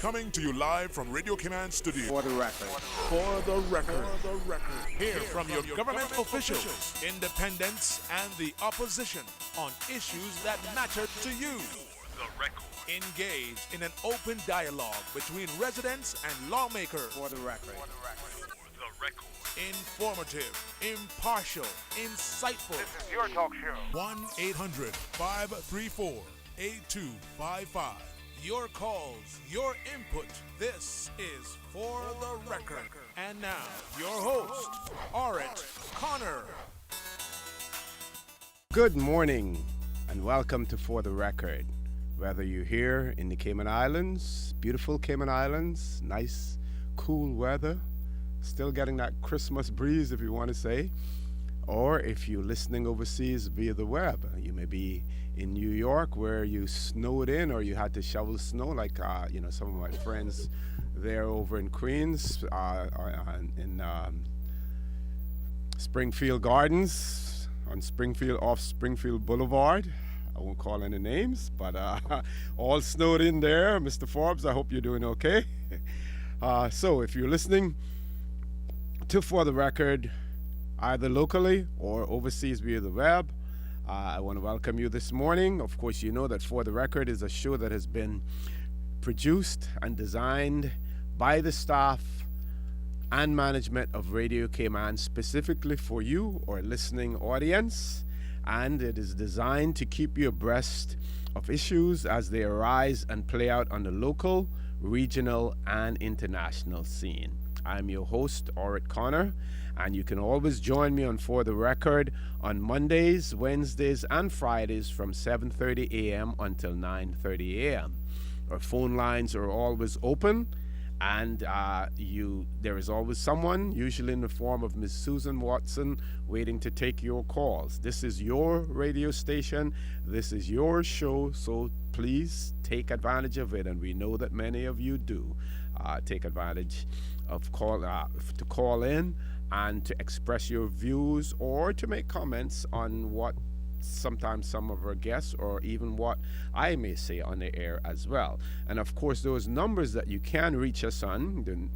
Coming to you live from Radio Cayman Studio. For the record. For the record. Hear from your government officials, independents, and the opposition on issues that matter to you. The record. Engage in an open dialogue between residents and lawmakers. For the record. The record. Informative, impartial, insightful. This is your talk show. 1-800-534-8255. Your calls, your input. This is For the Record. And now, your host, Orit Connor. Good morning and welcome to For the Record. Whether you're here in the Cayman Islands, beautiful Cayman Islands, nice, cool weather, still getting that Christmas breeze if you want to say, or if you're listening overseas via the web, you may be in New York where you snowed in or you had to shovel snow like some of my friends there over in Queens, in Springfield Gardens, on off Springfield Boulevard. I won't call any names, but all snowed in there. Mr. Forbes, I hope you're doing okay. So if you're listening to For the Record, either locally or overseas via the web, I want to welcome you this morning. Of course, you know that For the Record is a show that has been produced and designed by the staff and management of Radio Cayman specifically for you, or listening audience, and it is designed to keep you abreast of issues as they arise and play out on the local, regional, and international scene. I'm your host, Orit Connor, and you can always join me on For the Record on Mondays, Wednesdays, and Fridays from 7:30 a.m. until 9:30 a.m. Our phone lines are always open, and there is always someone, usually in the form of Ms. Susan Watson, waiting to take your calls. This is your radio station. This is your show, so please take advantage of it, and we know that many of you do take advantage of to call in and to express your views or to make comments on what sometimes some of our guests or even what I may say on the air as well. And of course, those numbers that you can reach us on,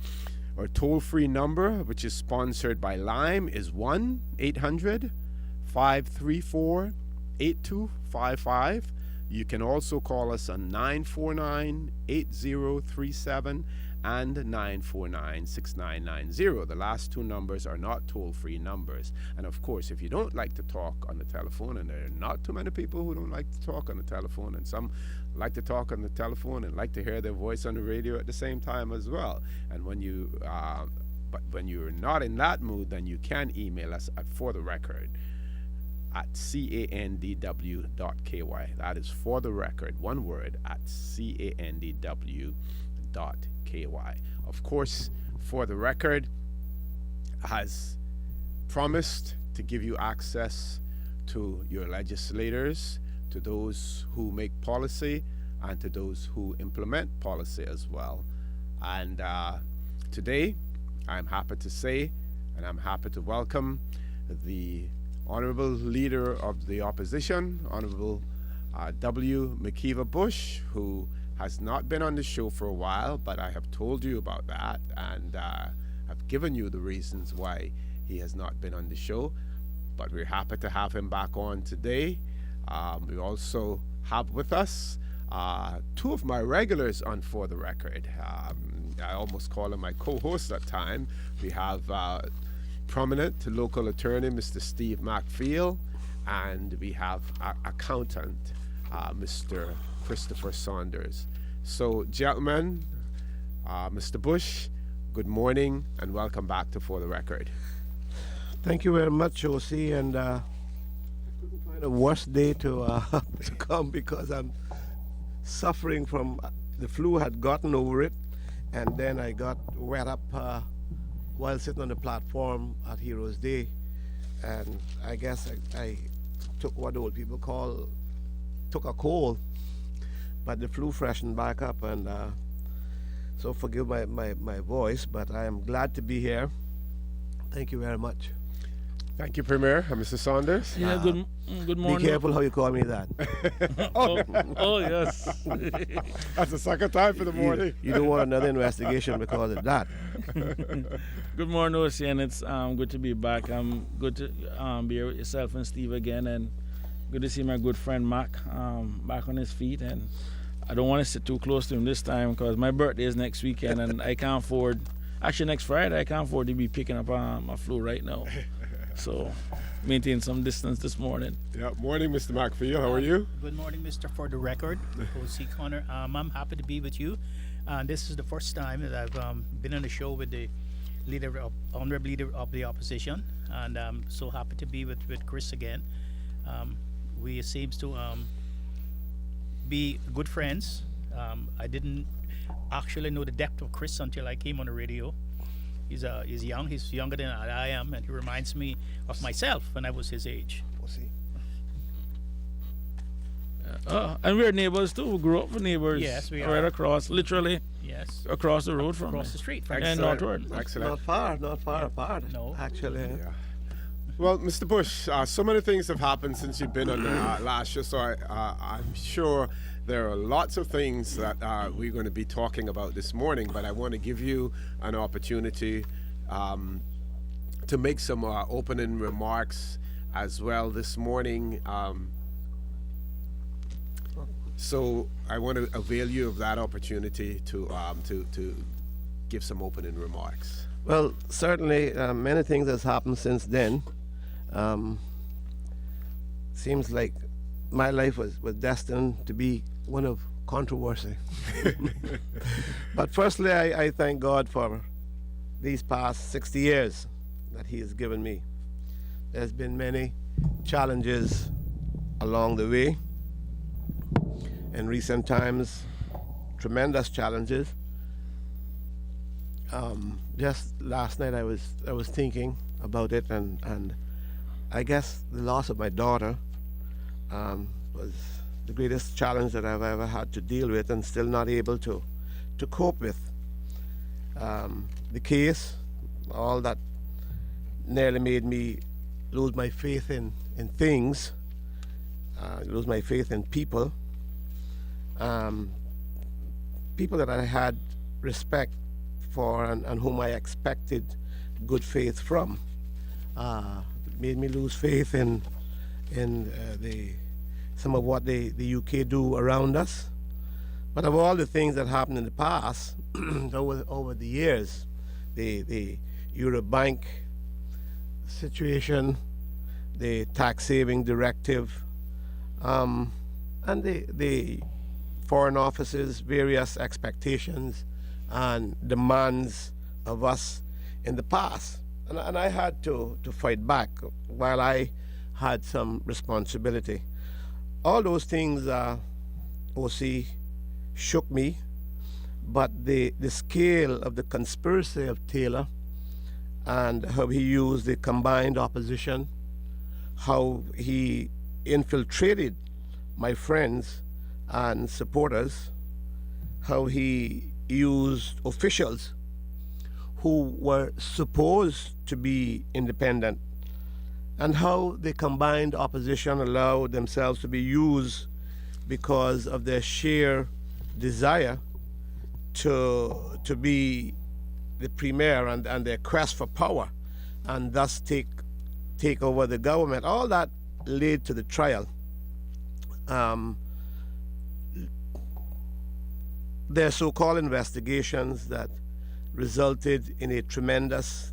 our toll-free number, which is sponsored by Lime, is 1-800-534-8255. You can also call us on 949-8037 and 949-6990. The last two numbers are not toll-free numbers. And of course, if you don't like to talk on the telephone, and there are not too many people who don't like to talk on the telephone, and some like to talk on the telephone and like to hear their voice on the radio at the same time as well. And when when you're not in that mood, then you can email us at For the Record at candw.ky. That is For the Record, one word, at candw.ky. Of course, For the Record has promised to give you access to your legislators, to those who make policy, and to those who implement policy as well. And today, I'm happy to say, and I'm happy to welcome the Honorable Leader of the Opposition, Honorable W. McKeever Bush, who has not been on the show for a while, but I have told you about that, and I've given you the reasons why he has not been on the show. But we're happy to have him back on today. We also have with us two of my regulars on For the Record. I almost call him my co-host at time. We have prominent local attorney, Mr. Steve McFeel, and we have accountant, Mr. Christopher Saunders. So, gentlemen, Mr. Bush, good morning and welcome back to For the Record. Thank you very much, Josie, and I couldn't find a worse day to to come because I'm suffering from the flu. Had gotten over it, and then I got wet up while sitting on the platform at Heroes Day, and I guess I took what old people took a cold, but the flu freshened back up, and so forgive my voice, but I am glad to be here. Thank you very much. Thank you, Premier. Mr. Saunders. Yeah, good Be morning. careful how you call me that. Oh, yes. That's the second time for the morning. You don't want another investigation because of that. Good morning, Ocean. It's good to be back. I'm good to be here with yourself and Steve again, and good to see my good friend Mac back on his feet. And I don't want to sit too close to him this time because my birthday is next weekend, and I can't afford. Actually, next Friday, I can't afford to be picking up my flu right now. So, maintain some distance this morning. Yeah. Morning, Mr. McFeel. How are you? Good morning, Mr. For the record, O.C. Connor. I'm happy to be with you. This is the first time that I've been on the show with the honorable leader of the opposition, and I'm so happy to be with Chris again. We seems to be good friends. I didn't actually know the depth of Chris until I came on the radio. He's young. He's younger than I am, and he reminds me of myself when I was his age. We'll see. And we're neighbors too. We grew up with neighbors. Yes, we right are. across, literally Yes, across the road from across me. the street. And northward. Excellent. Not far apart. No. Actually. Yeah. Well, Mr. Bush, so many things have happened since you've been on the last show, so I'm sure there are lots of things that we're going to be talking about this morning, but I want to give you an opportunity to make some opening remarks as well this morning. So I want to avail you of that opportunity to give some opening remarks. Well, certainly many things has happened since then. Seems like my life was destined to be one of controversy. But firstly, I thank God for these past 60 years that He has given me. There's been many challenges along the way. In recent times, tremendous challenges. Just last night I was thinking about it, and I guess the loss of my daughter was the greatest challenge that I've ever had to deal with, and still not able to cope with. The case, all that nearly made me lose my faith in things, lose my faith in people. People that I had respect for and whom I expected good faith from. It made me lose faith in some of what the UK do around us. But of all the things that happened in the past, over the years, the Eurobank situation, the tax saving directive, and the Foreign Office's various expectations and demands of us in the past. And I had to fight back while I had some responsibility. All those things, OC, shook me, but the scale of the conspiracy of Taylor and how he used the combined opposition, how he infiltrated my friends and supporters, how he used officials who were supposed to be independent, and how the combined opposition allowed themselves to be used because of their sheer desire to be the premier and their quest for power, and thus take over the government. All that led to the trial. Their so-called investigations that resulted in a tremendous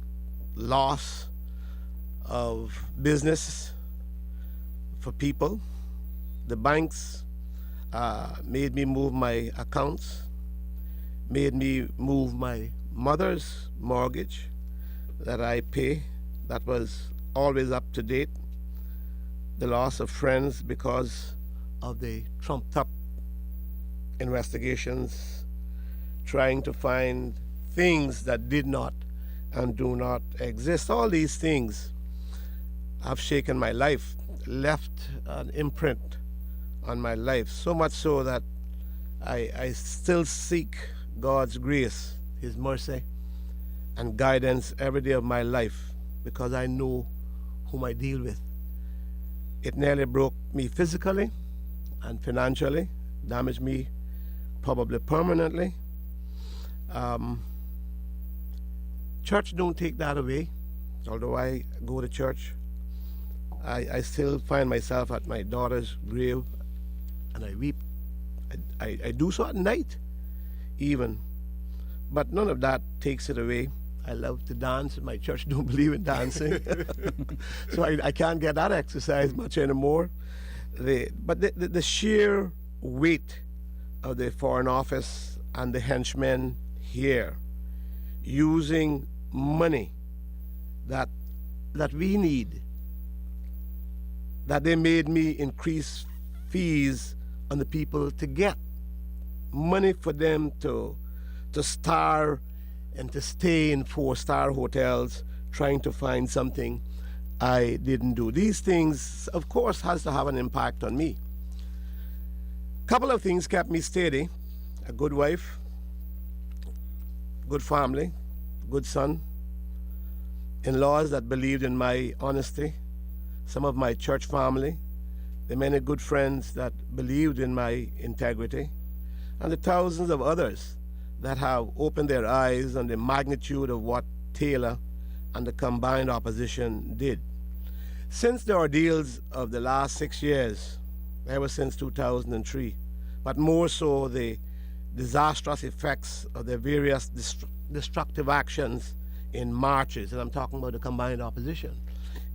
loss of business for people. The banks made me move my accounts, made me move my mother's mortgage that I pay, that was always up to date. The loss of friends because of the trumped-up investigations, trying to find things that did not and do not exist. All these things have shaken my life, left an imprint on my life, so much so that I still seek God's grace, His mercy, and guidance every day of my life, because I know whom I deal with. It nearly broke me physically and financially, damaged me probably permanently. Church don't take that away. Although I go to church, I still find myself at my daughter's grave and I weep. I do so at night even. But none of that takes it away. I love to dance. My church don't believe in dancing. So I can't get that exercise much anymore. But the sheer weight of the Foreign Office and the henchmen here using money that we need, that they made me increase fees on the people to get money for them to starve and to stay in 4-star hotels trying to find something I didn't do. These things, of course, has to have an impact on me. Couple of things kept me steady: a good wife, good family, good son, in-laws that believed in my honesty, some of my church family, the many good friends that believed in my integrity, and the thousands of others that have opened their eyes on the magnitude of what Taylor and the combined opposition did. Since the ordeals of the last 6 years, ever since 2003, but more so the disastrous effects of the various destructive actions in marches, and I'm talking about the combined opposition,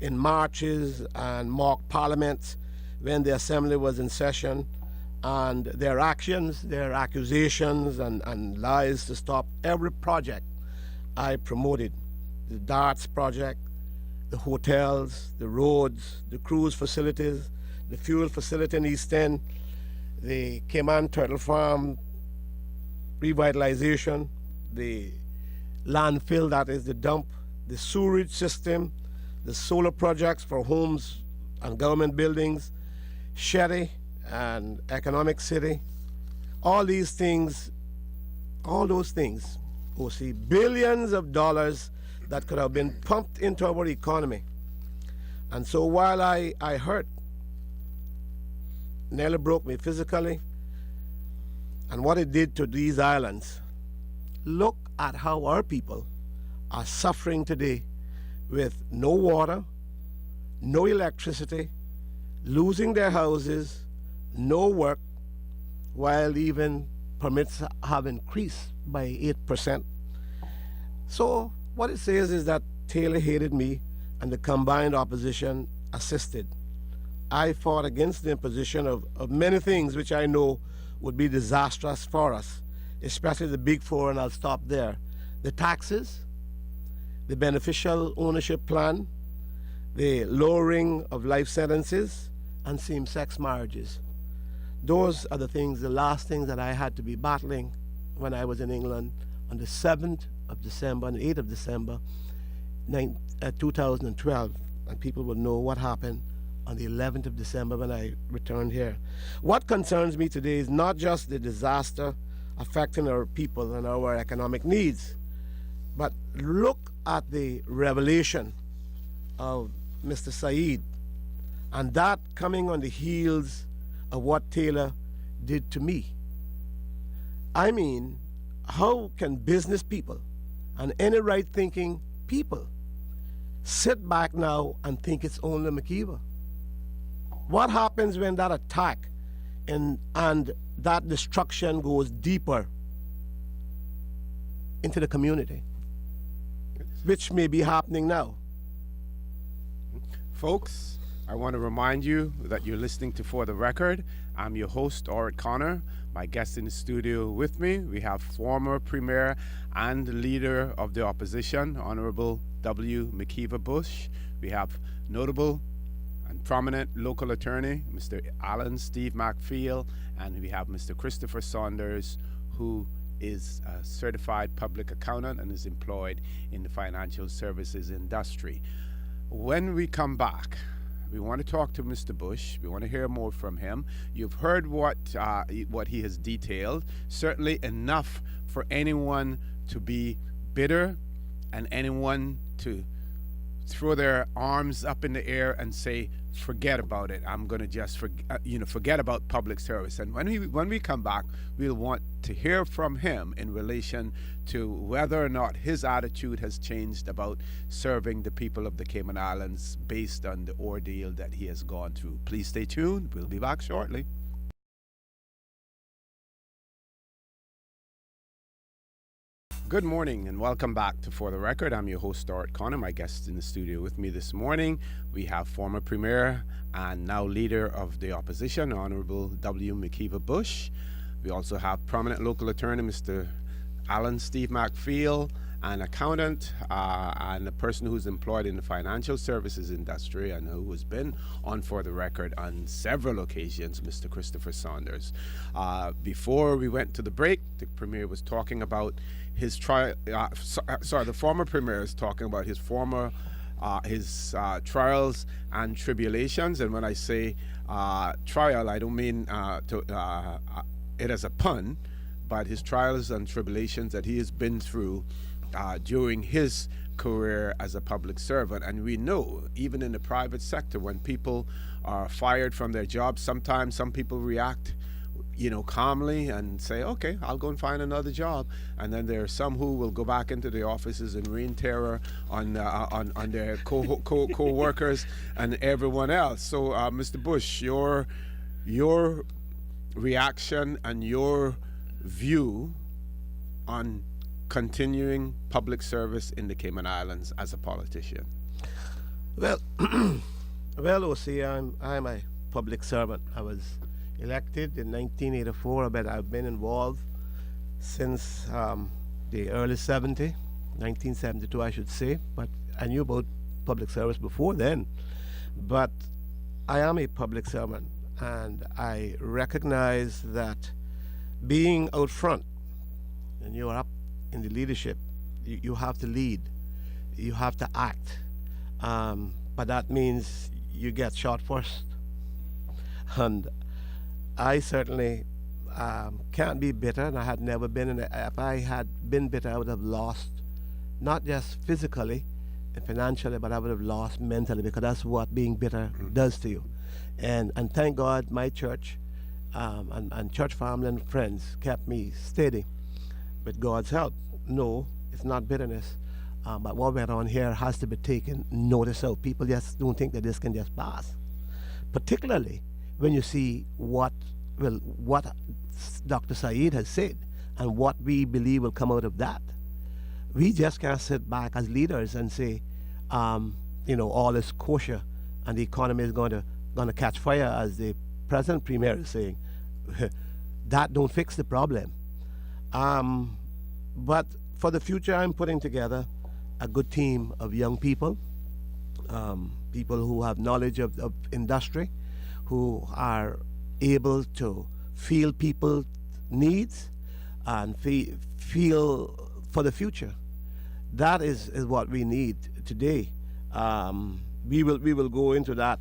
in marches and mock parliaments when the assembly was in session, and their actions, their accusations and lies to stop every project I promoted: the darts project, the hotels, the roads, the cruise facilities, the fuel facility in East End, the Cayman turtle farm revitalization, the landfill that is the dump, the sewerage system, the solar projects for homes and government buildings, Shetty and Economic City. All these things, all those things, OC, billions of dollars that could have been pumped into our economy. And so while I hurt, nearly broke me physically, and what it did to these islands, look at how our people are suffering today with no water, no electricity, losing their houses, no work, while even permits have increased by 8%. So what it says is that Taylor hated me and the combined opposition assisted. I fought against the imposition of many things which I know would be disastrous for us, especially the big four, and I'll stop there. The taxes, the beneficial ownership plan, the lowering of life sentences, and same-sex marriages. Those are the things, the last things that I had to be battling when I was in England on the 7th of December and 8th of December 2012, and people will know what happened on the 11th of December when I returned here. What concerns me today is not just the disaster affecting our people and our economic needs, but look at the revelation of Mr. Saeed, and that coming on the heels of what Taylor did to me. I mean, how can business people and any right-thinking people sit back now and think it's only McKeever? What happens when that attack and that destruction goes deeper into the community, which may be happening now? Folks, I want to remind you that you're listening to For the Record. I'm your host, Orrit Connor. My guest in the studio with me, we have former Premier and leader of the opposition, Honorable W. McKeever Bush. We have notable and prominent local attorney, Mr. Alan Steve MacPhail, and we have Mr. Christopher Saunders, who is a certified public accountant and is employed in the financial services industry. When we come back, we want to talk to Mr. Bush. We want to hear more from him. You've heard what he has detailed. Certainly enough for anyone to be bitter and anyone to throw their arms up in the air and say, "Forget about it. I'm going to just forget about public service." And when we come back, we'll want to hear from him in relation to whether or not his attitude has changed about serving the people of the Cayman Islands based on the ordeal that he has gone through. Please stay tuned. We'll be back shortly. Good morning and welcome back to For the Record. I'm your host, Stuart Connor. My guest in the studio with me this morning, we have former Premier and now Leader of the Opposition, Honorable W. McKeever Bush. We also have prominent local attorney, Mr. Alan Steve McFeel, an accountant and a person who's employed in the financial services industry and who has been on For the Record on several occasions, Mr. Christopher Saunders. Before we went to the break, the Premier was talking about his trial. The former Premier is talking about his trials and tribulations. And when I say trial, I don't mean it as a pun, but his trials and tribulations that he has been through during his career as a public servant. And we know, even in the private sector, when people are fired from their jobs, sometimes some people react calmly and say, okay, I'll go and find another job. And then there are some who will go back into the offices and rain terror on their co-workers and everyone else. So, Mr. Bush, your reaction and your view on continuing public service in the Cayman Islands as a politician. Well, OC, I'm a public servant. I was elected in 1984, but I've been involved since the early 1972, I should say. But I knew about public service before then. But I am a public servant, and I recognize that being out front, and you're up in the leadership, you have to lead, you have to act. But that means you get shot first. And I certainly can't be bitter, and I had never been in it. If I had been bitter, I would have lost, not just physically and financially, but I would have lost mentally, because that's what being bitter does to you. And thank God my church and church family and friends kept me steady with God's help. No, it's not bitterness. But what went on here has to be taken notice of. People just don't think that this can just pass. Particularly when you see what Dr. Saeed has said and what we believe will come out of that. We just can't sit back as leaders and say, all is kosher and the economy is going to catch fire, as the present Premier is saying. That don't fix the problem. But for the future, I'm putting together a good team of young people, people who have knowledge of industry, who are able to feel people's needs and feel for the future. That is what we need today. We will go into that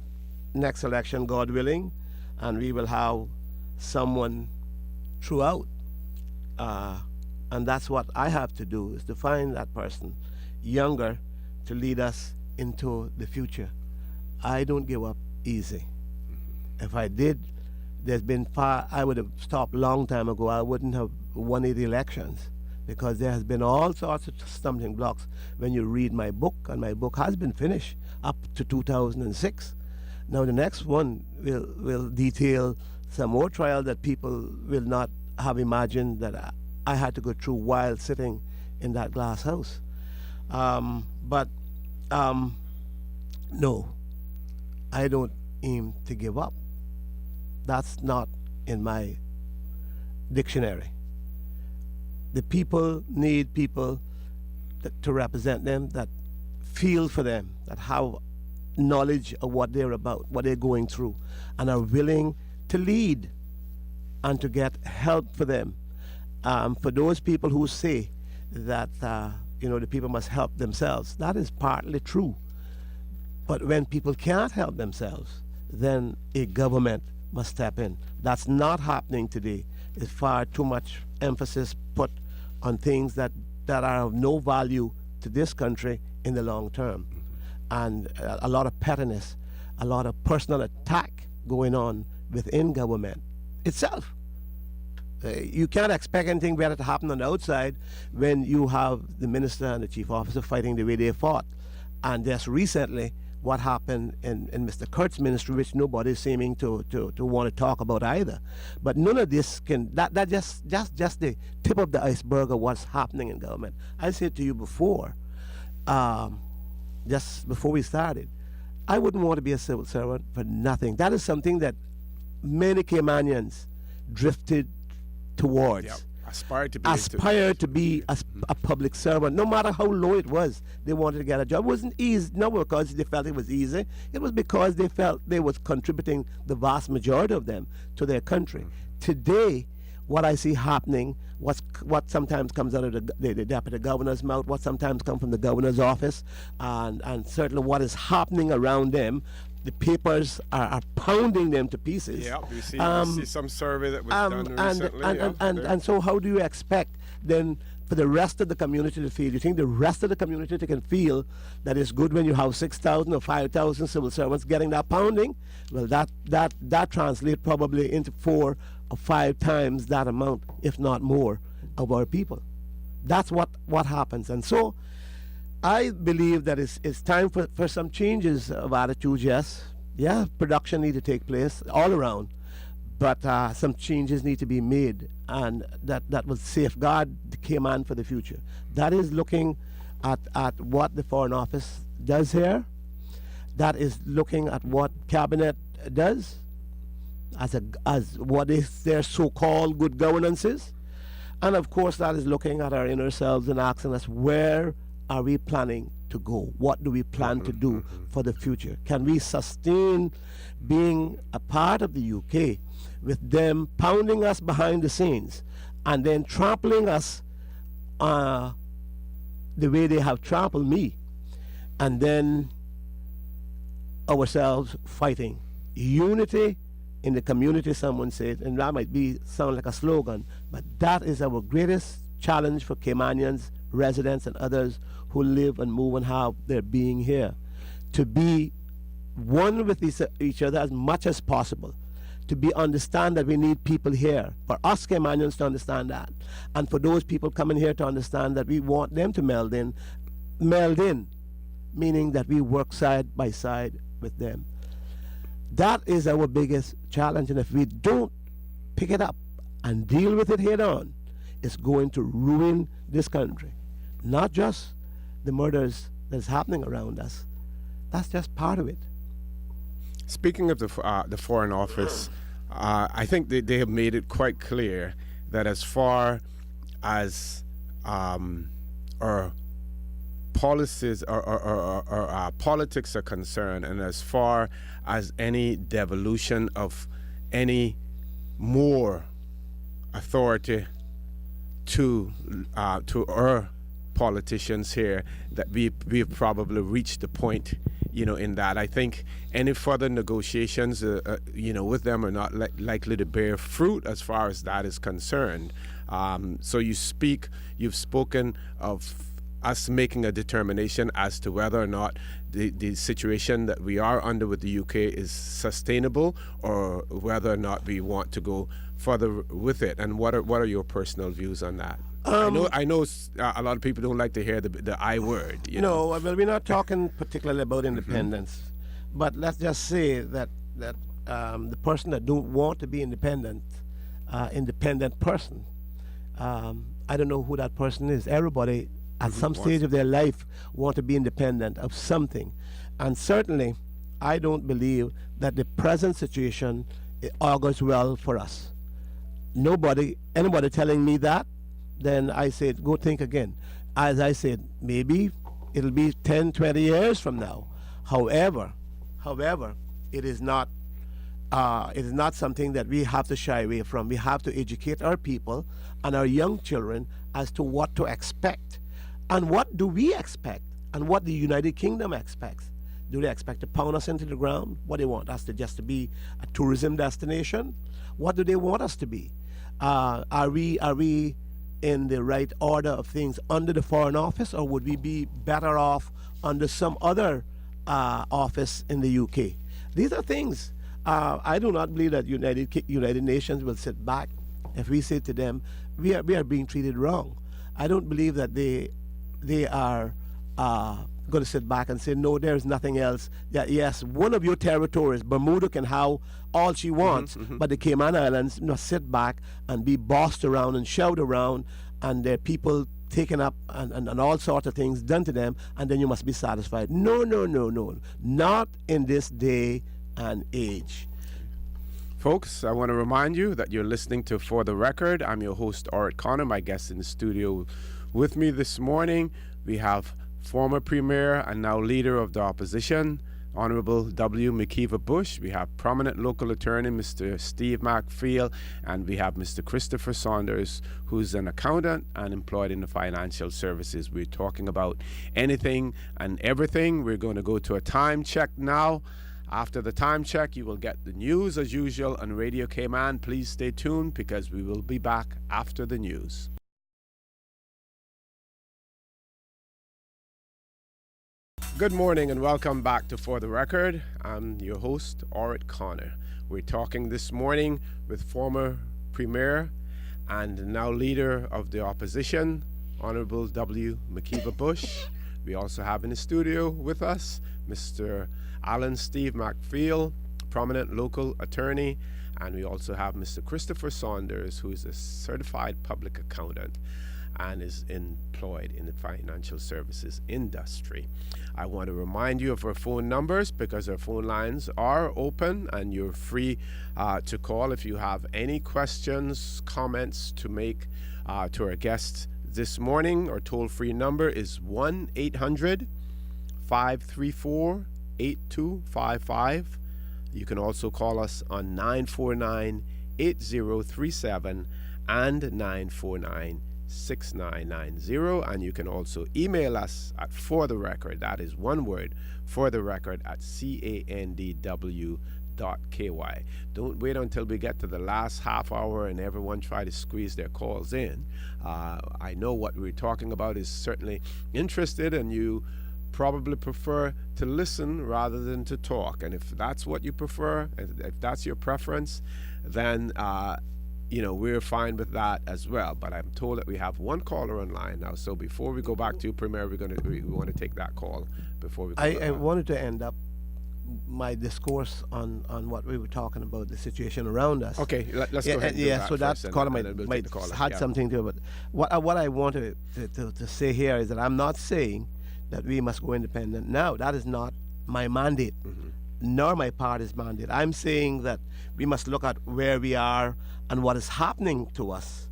next election, God willing, and we will have someone throughout. And that's what I have to do, is to find that person, younger, to lead us into the future. I don't give up easy. If I did, I would have stopped long time ago. I wouldn't have won the elections, because there has been all sorts of stumbling blocks. When you read my book, and my book has been finished up to 2006. Now the next one will detail some more trial that people will not have imagined that I had to go through while sitting in that glass house. But no, I don't aim to give up. That's not in my dictionary. The people need people to represent them, that feel for them, that have knowledge of what they're about, what they're going through, and are willing to lead and to get help for them. For those people who say that the people must help themselves, that is partly true. But when people can't help themselves, then a government must step in. That's not happening today. There's far too much emphasis put on things that are of no value to this country in the long term. and a lot of pettiness, a lot of personal attack going on within government itself. You can't expect anything better to happen on the outside when you have the minister and the chief officer fighting the way they fought. And just recently, what happened in Mr. Kurt's ministry, which nobody is seeming to want to talk about either. But none of this can, that just the tip of the iceberg of what's happening in government. I said to you before, just before we started, I wouldn't want to be a civil servant for nothing. That is something that many Caymanians drifted towards. Yep. Aspired to be a public servant, no matter how low it was. They wanted to get a job. It wasn't easy, not because they felt it was easy. It was because they felt they was contributing, the vast majority of them, to their country. Today, what I see happening, what sometimes comes out of the deputy governor's mouth, what sometimes comes from the governor's office, and certainly what is happening around them, the papers are pounding them to pieces. Yeah, you see some survey that was done recently. And so how do you expect then for the rest of the community to feel? You think the rest of the community can feel that it's good when you have 6,000 or 5,000 civil servants getting that pounding? Well, that translates probably into 4 or 5 times that amount, if not more, of our people. That's what happens. And so I believe that it's time for some changes of attitudes, yes. Yeah, production need to take place all around, but some changes need to be made, and that will safeguard the Cayman for the future. That is looking at what the Foreign Office does here. That is looking at what Cabinet does as what is their so-called good governance is. And of course that is looking at our inner selves and asking us, where are we planning to go? What do we plan to do for the future? Can we sustain being a part of the UK with them pounding us behind the scenes and then trampling us the way they have trampled me, and then ourselves fighting? Unity in the community, someone said, and that might sound like a slogan, but that is our greatest challenge for Caymanians, residents and others who live and move and have their being here, to be one with each other as much as possible, to understand that we need people here, for us Caymanians to understand that, and for those people coming here to understand that we want them to meld in, meaning that we work side by side with them. That is our biggest challenge, and if we don't pick it up and deal with it head on, it's going to ruin this country. Not just the murders that's happening around us. That's just part of it. Speaking of the Foreign Office, I think they have made it quite clear that as far as our policies or politics are concerned, and as far as any devolution of any more authority to our politicians here, that we've probably reached the point, in that. I think any further negotiations, with them are not likely to bear fruit as far as that is concerned. So you've spoken of us making a determination as to whether or not the situation that we are under with the UK is sustainable, or whether or not we want to go further with it. And what are your personal views on that? I know a lot of people don't like to hear the I word. No, well, we're not talking particularly about independence, but let's just say that the person that don't want to be independent person, I don't know who that person is. Everybody at some stage of their life want to be independent of something, and certainly I don't believe that the present situation augurs well for us. Anybody telling me that, then I said, go think again. As I said, maybe it'll be 10, 20 years from now. However, it is not something that we have to shy away from. We have to educate our people and our young children as to what to expect. And what do we expect? And what the United Kingdom expects? Do they expect to pound us into the ground? What do they want us to just to be a tourism destination? What do they want us to be? Are we in the right order of things under the Foreign Office, or would we be better off under some other office in the UK. These are things. I do not believe that United Nations will sit back if we say to them, we are being treated wrong. I don't believe that they are going to sit back and say, no, there's nothing else. Yeah, yes, one of your territories, Bermuda, can have all she wants, but the Cayman Islands must sit back and be bossed around and shoved around, and their people taken up and all sorts of things done to them, and then you must be satisfied. No, no, no, no. Not in this day and age. Folks, I want to remind you that you're listening to For the Record. I'm your host, Art Connor. My guest in the studio with me this morning, we have former Premier and now Leader of the Opposition, Honorable W. McKeever Bush. We have prominent local attorney, Mr. Steve McPhail, and we have Mr. Christopher Saunders, who's an accountant and employed in the financial services. We're talking about anything and everything. We're going to go to a time check now. After the time check, you will get the news as usual on Radio Cayman. Please stay tuned because we will be back after the news. Good morning and welcome back to For the Record. I'm your host, Art Connor. We're talking this morning with former Premier and now Leader of the Opposition, Honorable W. McKeever Bush. We also have in the studio with us Mr. Alan Steve McPhail, prominent local attorney, and we also have Mr. Christopher Saunders, who is a certified public accountant and is employed in the financial services industry. I want to remind you of our phone numbers because our phone lines are open and you're free to call if you have any questions, comments to make to our guests this morning. Our toll-free number is 1-800-534-8255. You can also call us on 949-8037 and 949-6990, and you can also email us at For the Record, that is one word, For the Record at CANDW.KY. Don't wait until we get to the last half hour and everyone try to squeeze their calls in. I know what we're talking about is certainly interested, and you probably prefer to listen rather than to talk. And if that's what you prefer, if that's your preference, then we're fine with that as well. But I'm told that we have one caller online now. So before we go back to Premier, we want to take that call before we go. I wanted to end up my discourse on what we were talking about, the situation around us. Okay, let's go ahead and do that so that first, caller and then we'll might take the caller. had Yeah. something to it. But what I wanted to say here is that I'm not saying that we must go independent now. That is not my mandate, nor my party's mandate. I'm saying that we must look at where we are and what is happening to us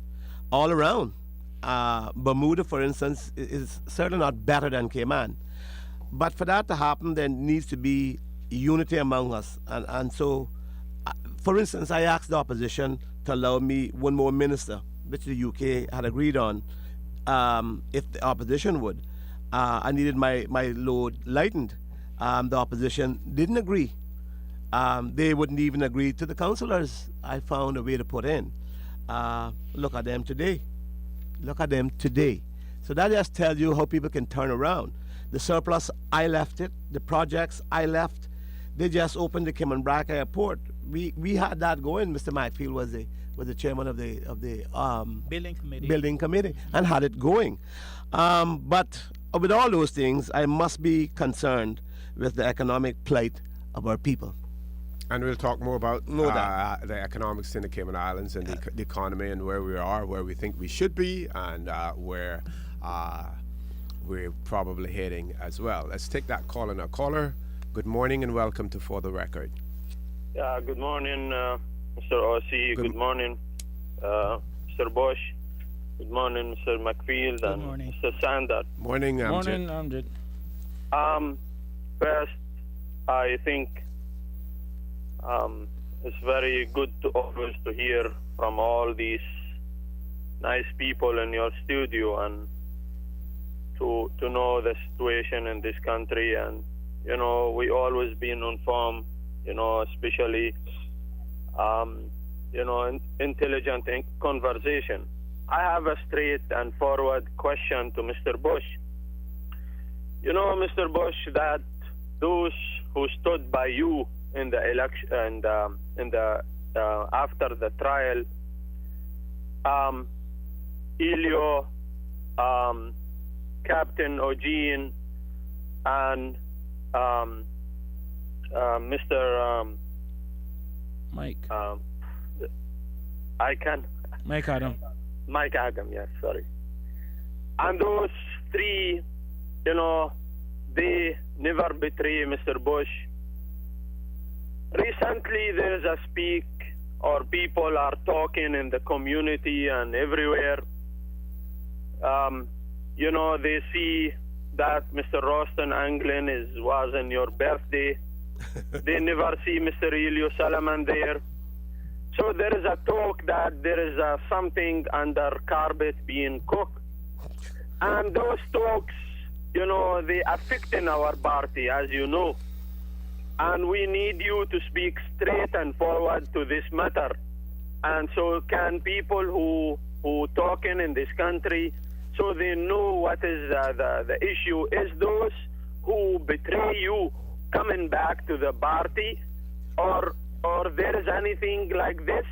all around. Bermuda, for instance, is certainly not better than Cayman. But for that to happen, there needs to be unity among us. And so, for instance, I asked the opposition to allow me one more minister, which the UK had agreed on, if the opposition would. I needed my load lightened. The opposition didn't agree. They wouldn't even agree to the councillors I found a way to put in. Look at them today. Look at them today. So that just tells you how people can turn around. The surplus, I left it. The projects, I left. They just opened the Cayman Brac Airport. We had that going. Mr. McPhail was the chairman of the building committee and had it going. But with all those things, I must be concerned with the economic plight of our people. And we'll talk more about doubt. the economics in the Cayman Islands and the economy and where we are, where we think we should be, and where we're probably heading as well. Let's take that call in. Our caller, good morning and welcome to For the Record. Yeah, good morning, Mr. O.C. Good morning, Mr. Bush. Good morning, Mr. McPhail and morning. Mr. Sander. Morning, Amjad. Amjad. First, I think it's very good to always to hear from all these nice people in your studio and to know the situation in this country. And we always been informed, especially intelligent conversation. I have a straight and forward question to Mr. Bush. Mr. Bush, that those who stood by you in the election and after the trial, Elio, Captain Eugene, and Mr. Mike. I can. Mike Adam. Mike Adam, yes, sorry. And those three, you know, they never betray Mr. Bush. Recently, there's a speak, or people are talking in the community and everywhere. You know, they see that Mr. Roston Anglin was in your birthday. They never see Mr. Elio Salaman there. So there is a talk that there is something under carpet being cooked. And those talks, you know, they affecting our party, as you know. And we need you to speak straight and forward to this matter. And so can people who talking in this country, so they know what is the issue, is those who betray you coming back to the party, or there is anything like this?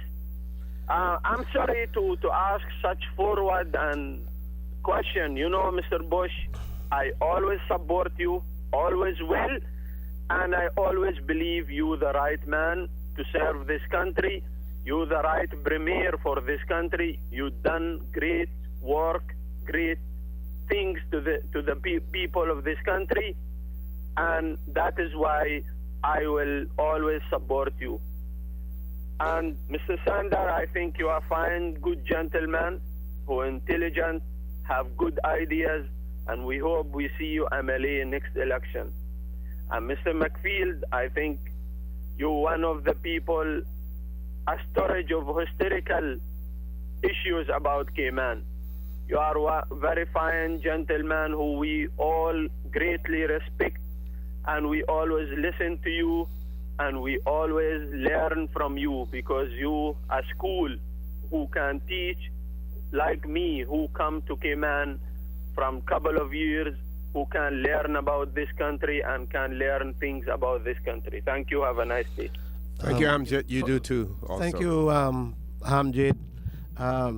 I'm sorry to ask such forward and question. You know, Mr. Bush, I always support you, always will, and I always believe you the right man to serve this country. You the right premier for this country. You done great work, great things to the people of this country, and that is why I will always support you. And Mr. Sander, I think you are fine, good gentleman, who intelligent, have good ideas, and we hope we see you MLA next election. And Mr. McField, I think you're one of the people, a storage of historical issues about Cayman. You are a very fine gentleman who we all greatly respect, and we always listen to you, and we always learn from you, because you a school who can teach, like me, who come to Cayman from couple of years, who can learn about this country and can learn things about this country. Thank you. Have a nice day. Thank you, Amjad. You do too. Also. Thank you, Hamjad.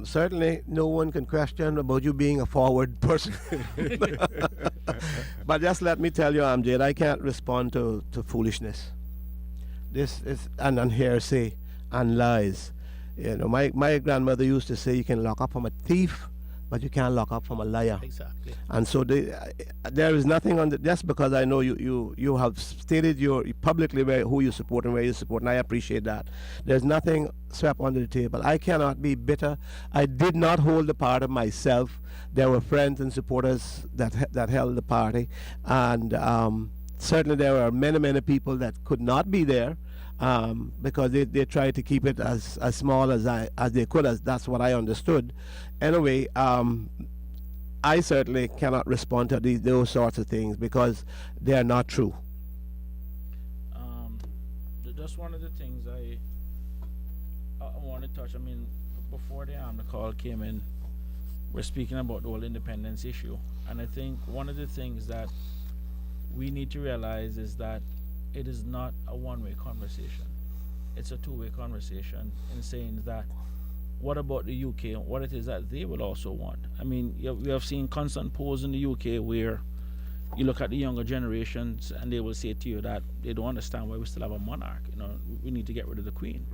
Certainly, no one can question about you being a forward person. But just let me tell you, Amjad, I can't respond to foolishness. This is and hearsay and lies. You know, my grandmother used to say, you can lock up from a thief, but you can't lock up from a liar. Exactly. And so there is nothing on the, just because I know you have stated publicly who you support and where you support, and I appreciate that. There's nothing swept under the table. I cannot be bitter. I did not hold the party myself. There were friends and supporters that held the party, and certainly there were many people that could not be there. Because they tried to keep it as small as they could, as that's what I understood. Anyway, I certainly cannot respond to those sorts of things because they are not true. Just one of the things I want to touch. I mean, before the call came in, we're speaking about the whole independence issue, and I think one of the things that we need to realize is that it is not a one-way conversation. It's a two-way conversation in saying that what about the UK, what it is that they will also want. I mean, we have seen constant polls in the UK where you look at the younger generations and they will say to you that they don't understand why we still have a monarch. You know, we need to get rid of the Queen.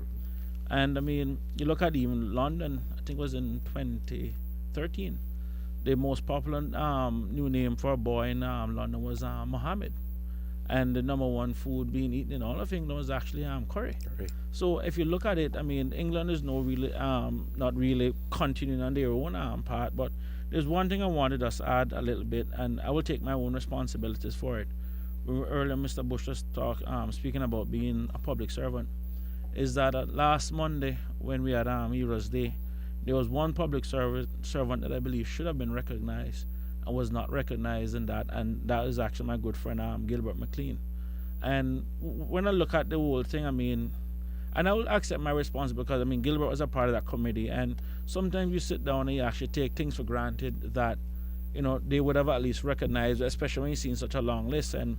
And I mean, you look at even London, I think it was in 2013, the most popular new name for a boy in London was Mohammed. And the number one food being eaten in all of England was actually curry. So if you look at it, I mean, England is not really continuing on their own part. But there's one thing I wanted us to add a little bit, and I will take my own responsibilities for it. Earlier, Mr. Bush was speaking about being a public servant. Is that last Monday when we had Heroes Day, there was one public servant that I believe should have been recognized and was not recognized in that, and that is actually my good friend Gilbert McLean. And when I look at the whole thing, I mean, and I will accept my responsibility because I mean Gilbert was a part of that committee, and sometimes you sit down and you actually take things for granted that, you know, they would have at least recognized, especially when you've seen such a long list. And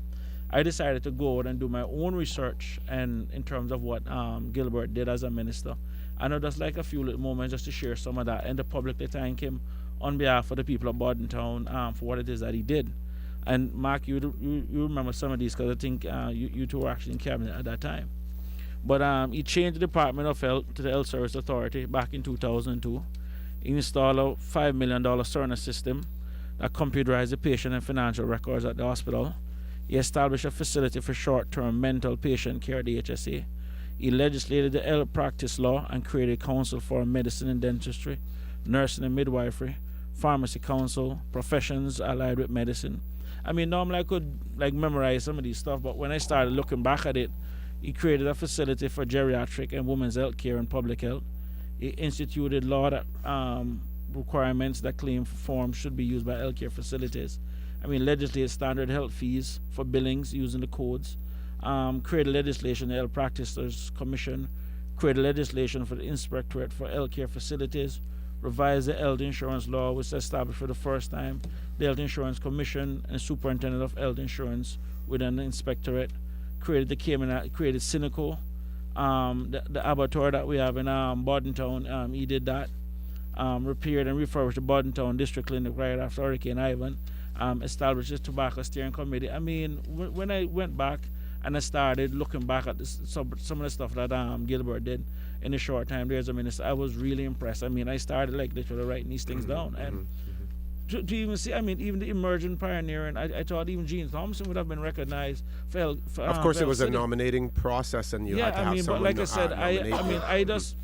I decided to go out and do my own research and in terms of what Gilbert did as a minister. I know that's like a few little moments just to share some of that and to publicly thank him on behalf of the people of Bordentown for what it is that he did. And Mark, you remember some of these because I think you two were actually in cabinet at that time. But he changed the Department of Health to the Health Service Authority back in 2002. He installed a $5 million Cerner system that computerized the patient and financial records at the hospital. He established a facility for short-term mental patient care at the HSA. He legislated the health practice law and created a council for medicine and dentistry, nursing and midwifery, pharmacy council, professions allied with medicine. I mean, normally I could like memorize some of these stuff, but when I started looking back at it, he created a facility for geriatric and women's health care and public health. He instituted law that requirements that claim forms should be used by healthcare facilities. I mean, legislated standard health fees for billings using the codes. Created legislation, the Health Practitioners Commission. Created legislation for the Inspectorate for Healthcare Facilities. Revised the health insurance law, which established for the first time the Health Insurance Commission and Superintendent of Health Insurance within the Inspectorate. Created the Cayman, created Cynical, the abattoir that we have in Bordentown. He did that. Repaired and refurbished the Bordentown District Clinic right after Hurricane Ivan. Established the Tobacco Steering Committee. I mean, when I went back and I started looking back at some of the stuff that Gilbert did in a short time there as a minister, I was really impressed. I mean, I started like literally writing these things down. And to even see, I mean, even the emerging pioneer, and I thought even Gene Thompson would have been recognized for of course, it was a nominating process, and you had to have someone. But like I said, I nominate.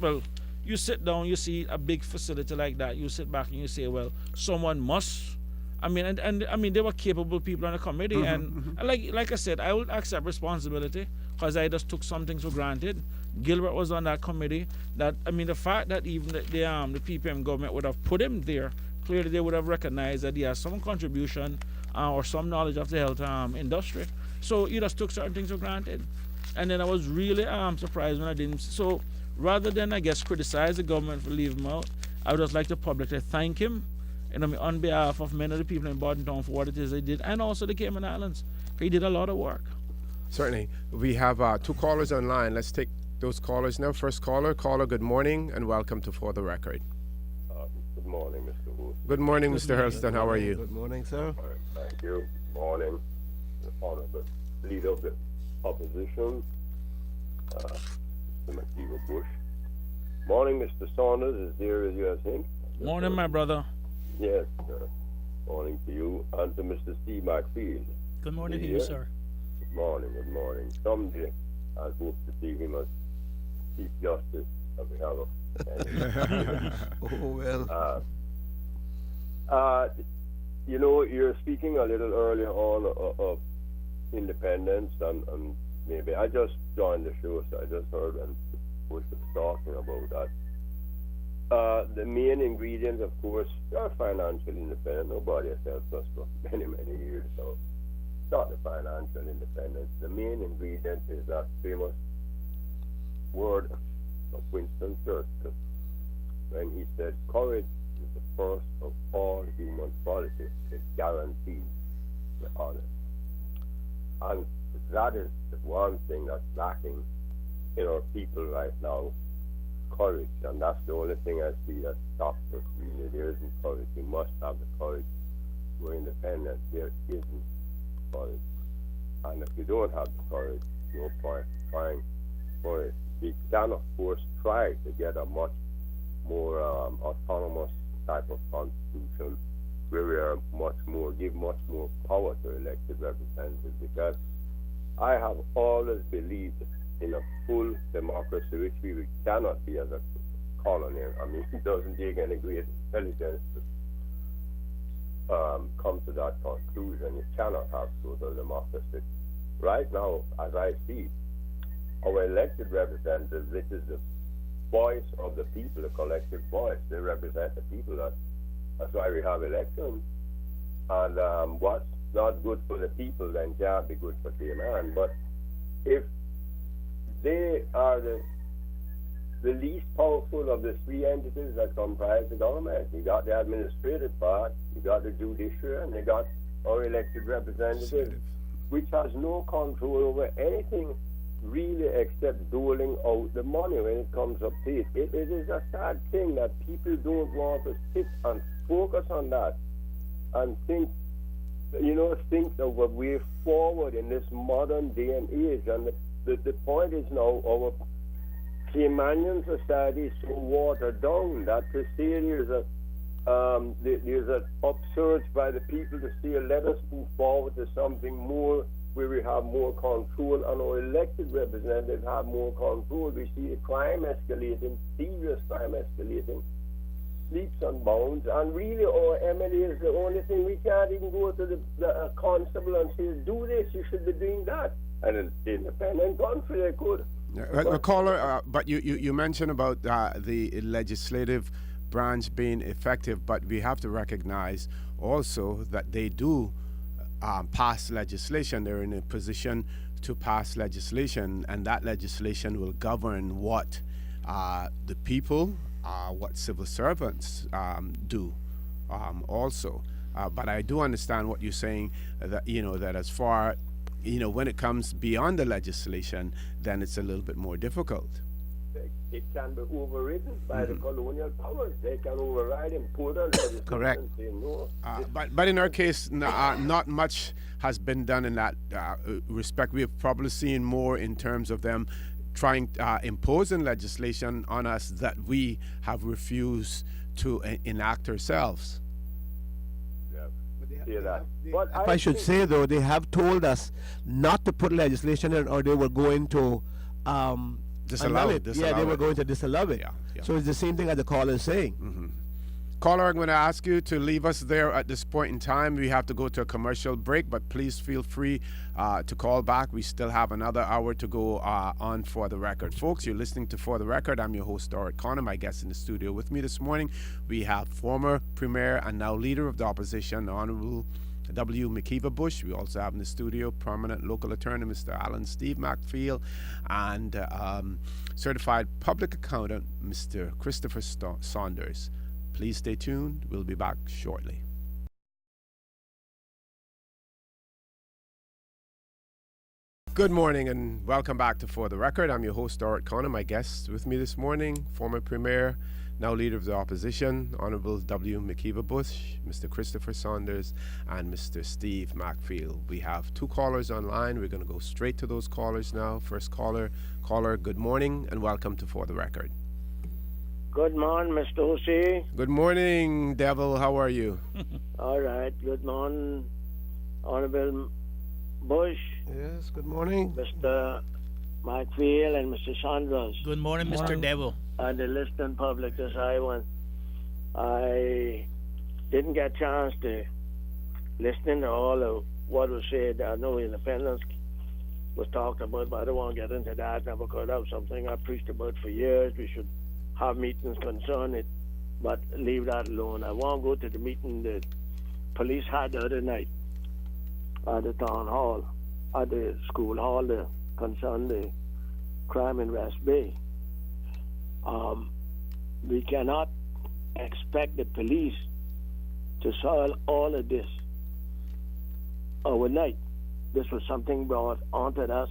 You sit down, you see a big facility like that, you sit back and you say, well, someone must. I mean, and I mean, they were capable people on the committee, and like I said, I would accept responsibility because I just took some things for granted. Gilbert was on that committee. That I mean, the fact that even the PPM government would have put him there, clearly they would have recognized that he has some contribution or some knowledge of the health industry. So you just took certain things for granted, and then I was really surprised when I didn't. So rather than I guess criticize the government for leaving him out, I would just like to publicly thank him. And on behalf of many of the people in Bordentown for what it is they did, and also the Cayman Islands. He did a lot of work. Certainly. We have 2 callers online. Let's take those callers now. First caller, good morning, and welcome to For the Record. Good morning, Mr. Wood. Good morning, Mr. Hurlston. How are you? Good morning, sir. Thank you. Morning. The honorable leader of the opposition, Mr. McKeever Bush. Morning, Mr. Saunders. Is there as you have seen? Morning, my brother. Yes, sir. Morning to you and to Mr. Steve McField. Good morning to you, sir. Good morning, good morning. Someday I hope to see him as Chief Justice of the House. Oh, well. You know, you're speaking a little earlier on of independence, and maybe I just joined the show, so I just heard when Bush was talking about that. The main ingredients, of course, are financial independence. Nobody has helped us for many, many years, so it's not the financial independence. The main ingredient is that famous word of Winston Churchill when he said, courage is the first of all human qualities. It guarantees the honest. And that is the one thing that's lacking in our people right now. Courage, and that's the only thing I see that stops us really. There isn't courage. You must have the courage. We're independent. There isn't courage. And if you don't have the courage, no point in trying for it. We can, of course, try to get a much more autonomous type of constitution where we are give much more power to elected representatives, because I have always believed in a full democracy, which we cannot be as a colony. I mean, it doesn't take any great intelligence to come to that conclusion. You cannot have total democracy. Right now, as I see, our elected representatives, this is the voice of the people, the collective voice. They represent the people. That's why we have elections. And what's not good for the people then can't be good for Cayman. But if they are the least powerful of the 3 entities that comprise the government, you got the administrative part, you got the judiciary, and you got our elected representatives. which has no control over anything really except doling out the money when it comes up to it. It is a sad thing that people don't want to sit and focus on that and think of a way forward in this modern day and age. And the point is now our Caymanian society is so watered down that to say there's an upsurge by the people to say let us move forward to something more where we have more control and our elected representatives have more control. We see crime escalating, serious crime escalating, leaps and bounds, and really our MLA is the only thing. We can't even go to the constable and say, do this, you should be doing that. And in the independent country they could. Caller, but you mentioned about the legislative branch being effective, but we have to recognize also that they do pass legislation. They're in a position to pass legislation, and that legislation will govern what the people, what civil servants do also. But I do understand what you're saying, that that as far when it comes beyond the legislation, then it's a little bit more difficult. It can be overridden by the colonial powers. They can override important legislation. Correct. And say, no, But in our case, not much has been done in that respect. We have probably seen more in terms of them trying imposing legislation on us that we have refused to enact ourselves. say that. If I should say, though, they have told us not to put legislation in, or they were going to Disallow annul it. Yeah, they were going to disallow it. Yeah. So it's the same thing as the caller is saying. Caller, I'm going to ask you to leave us there at this point in time. We have to go to a commercial break, but please feel free to call back. We still have another hour to go on For the Record. Folks, you're listening to For the Record. I'm your host, Stuart Connor. My guest in the studio with me this morning, we have former Premier and now Leader of the Opposition, Honorable W. McKeever Bush. We also have in the studio permanent local attorney, Mr. Alan Steve McFeel, and certified public accountant, Mr. Christopher Saunders. Please stay tuned. We'll be back shortly. Good morning and welcome back to For the Record. I'm your host, Stuart Connor. My guests with me this morning, former Premier, now Leader of the Opposition, Honorable W. McKeever Bush, Mr. Christopher Saunders, and Mr. Steve McFeel. We have two callers online. We're going to go straight to those callers now. First caller, good morning and welcome to For the Record. Good morning, Mr. O.C. Good morning, Devil. How are you? All right. Good morning, Honorable Bush, Yes, good morning. Mr. McFeel, and Mr. Saunders, Good morning, Mr. Devil. and the listening public this I didn't get a chance to listen to all of what was said. I know independence was talked about, but I don't want to get into that now because that was something I preached about for years. We should have meetings concern it, but leave that alone. I want to go to the meeting the police had the other night at the town hall, at the school hall, that concerned the crime in West Bay. We cannot expect the police to solve all of this overnight. This was something brought onto us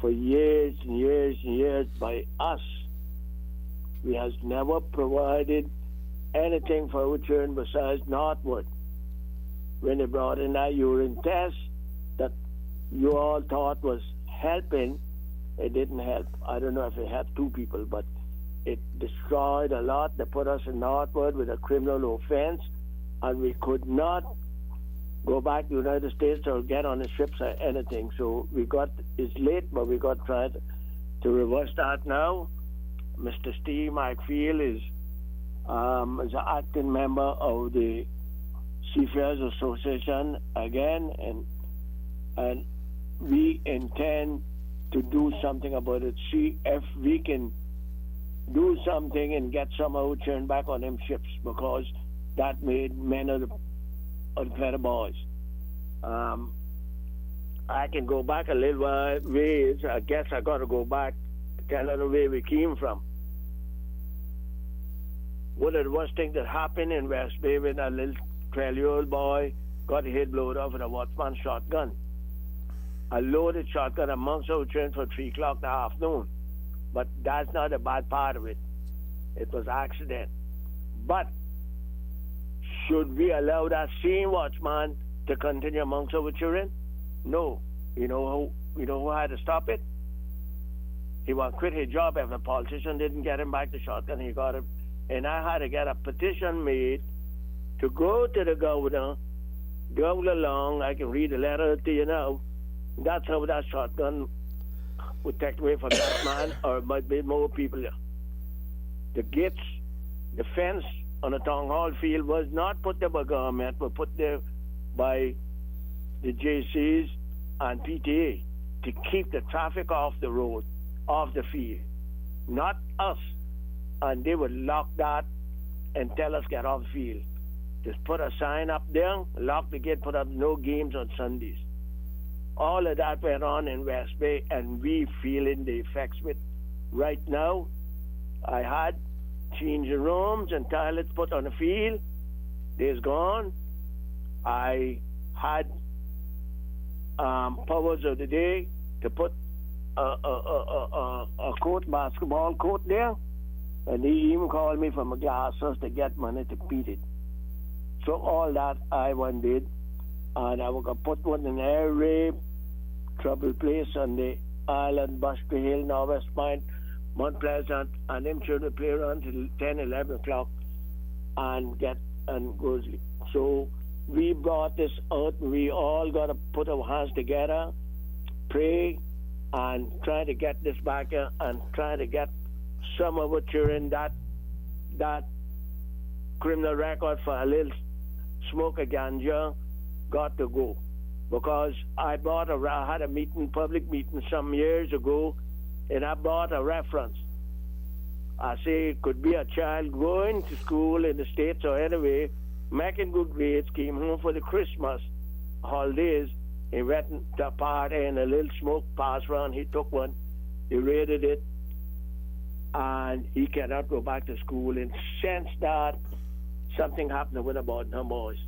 for years and years and years by us. We has never provided anything for our children besides Northwood. When they brought in that urine test that you all thought was helping, it didn't help. I don't know if it helped two people, but it destroyed a lot. They put us in Northwood with a criminal offense, and we could not go back to the United States or get on the ships or anything. So it's late, but we got tried to reverse that now. Mr. Steve McFeel is an acting member of the Seafarers Association again, and we intend to do something about it. See if we can do something and get some of our children back on them ships, because that made many of the better boys. I can go back a little ways. I guess I got to go back, tell her where we came from. One of the worst things that happened in West Bay when a little 12-year-old boy got his head blown off with a watchman shotgun. a loaded shotgun amongst our children for 3 o'clock in the afternoon. But that's not the bad part of it. It was accident. But should we allow that same watchman to continue amongst our children? No. You know who had to stop it? He would quit his job if the politician didn't get him back the shotgun. He got it, and I had to get a petition made to go to the governor. Governor Long, I can read the letter to you now. That's how that shotgun would take away from that man, or it might be more people there. The gates, the fence on the town hall field was not put there by government, but put there by the JCs and PTA to keep the traffic off the road, off the field, not us. And they would lock that and tell us get off the field. Just put a sign up there, lock the gate, put up no games on Sundays. All of that went on in West Bay, and we feeling the effects of it right now. I had changing rooms and toilets put on the field. They's gone. I had powers of the day to put a court, basketball court there, and he even called me from a glasses to get money to beat it. So all that I one did, and I was gonna put one in every trouble place on the island, Bushby Hill, Northwest Point, Mount Pleasant, and them children play around till 10, 11 o'clock and go sleep. So we brought this out. We all got to put our hands together, pray, and try to get this back here, and try to get some of our children that criminal record for a little smoke a ganja got to go. Because I had a meeting, public meeting some years ago, and I brought a reference. I say it could be a child going to school in the States or anyway, making good grades, came home for the Christmas holidays, he went to a party and a little smoke passed around, he took one, he raided it, and he cannot go back to school. And since that, something happened with about them boys.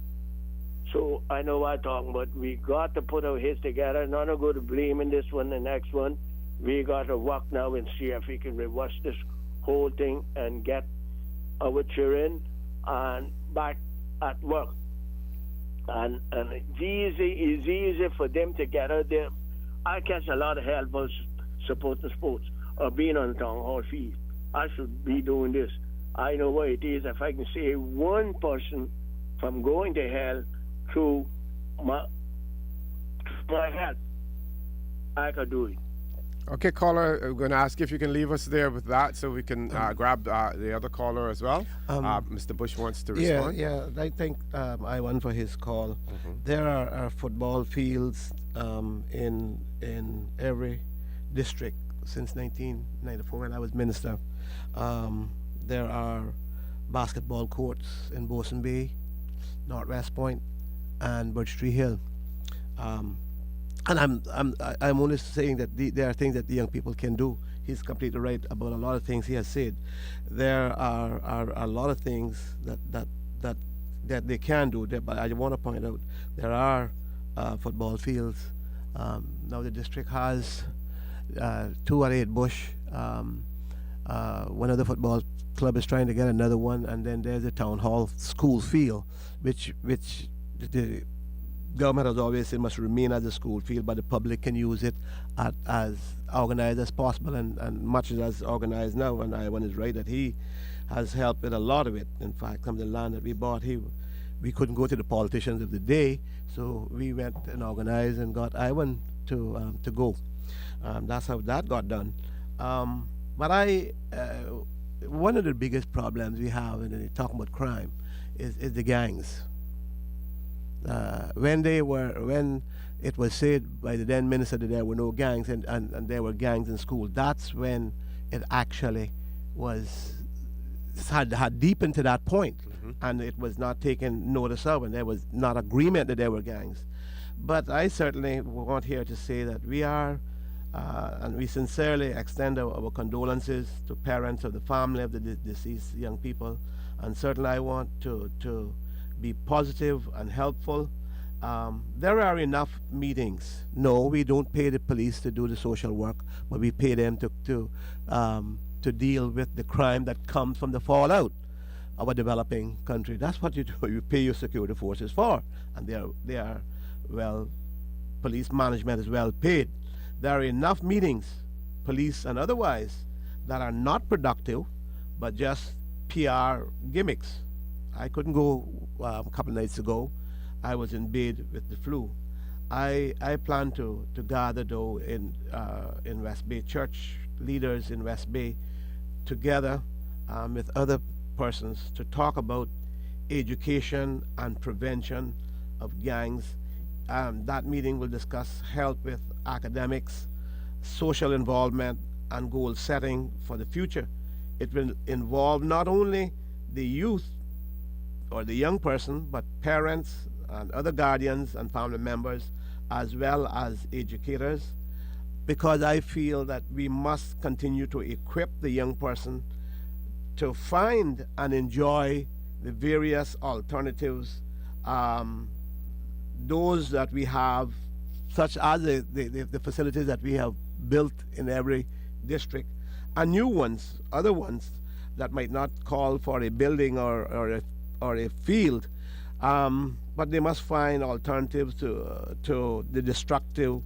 So I know what I'm talking about. We got to put our heads together, not to go to blaming this one, the next one. We got to work now and see if we can reverse this whole thing and get our children and back at work. And it's easy for them to get out there. I catch a lot of help for supporting sports or being on the town hall field. I should be doing this. I know what it is. If I can save one person from going to hell through my help, I could do it. Okay, caller, I'm going to ask if you can leave us there with that so we can grab the other caller as well. Mr. Bush wants to respond. Yeah, I think I won for his call. There are football fields in every district since 1994 when I was minister. There are basketball courts in Bosun Bay, Northwest Point, and Birch Tree Hill. And I'm only saying that there are things that the young people can do. He's completely right about a lot of things he has said. There are a lot of things that they can do. But I want to point out there are football fields. Now the district has 2 at 8 Bush. One of the football club is trying to get another one, and then there's a town hall school field, which the government has always said must remain as a school field, but the public can use it as organized as possible, and much as organized now. And Iwan is right that he has helped with a lot of it. In fact, some of the land that we bought, we couldn't go to the politicians of the day, so we went and organized and got Iwan to go. That's how that got done. But one of the biggest problems we have, and talking about crime, is the gangs. When it was said by the then minister that there were no gangs and there were gangs in school, that's when it actually had deepened to that point, and it was not taken notice of, and there was not agreement that there were gangs. But I certainly want here to say that we are, and we sincerely extend our condolences to parents of the family of the deceased young people, and certainly I want to be positive and helpful There are enough meetings. No, we don't pay the police to do the social work, but we pay them to deal with the crime that comes from the fallout of a developing country. That's what you do. You pay your security forces for, and they are well. Police management is well paid. There are enough meetings, police and otherwise, that are not productive, but just PR gimmicks. I couldn't go a couple of nights ago. I was in bed with the flu. I plan to gather though in West Bay, church leaders in West Bay, together with other persons to talk about education and prevention of gangs. That meeting will discuss help with academics, social involvement, and goal setting for the future. It will involve not only the youth or the young person, but parents and other guardians and family members, as well as educators, because I feel that we must continue to equip the young person to find and enjoy the various alternatives, those that we have, such as the facilities that we have built in every district, and new ones, other ones that might not call for a building or a field, but they must find alternatives to the destructive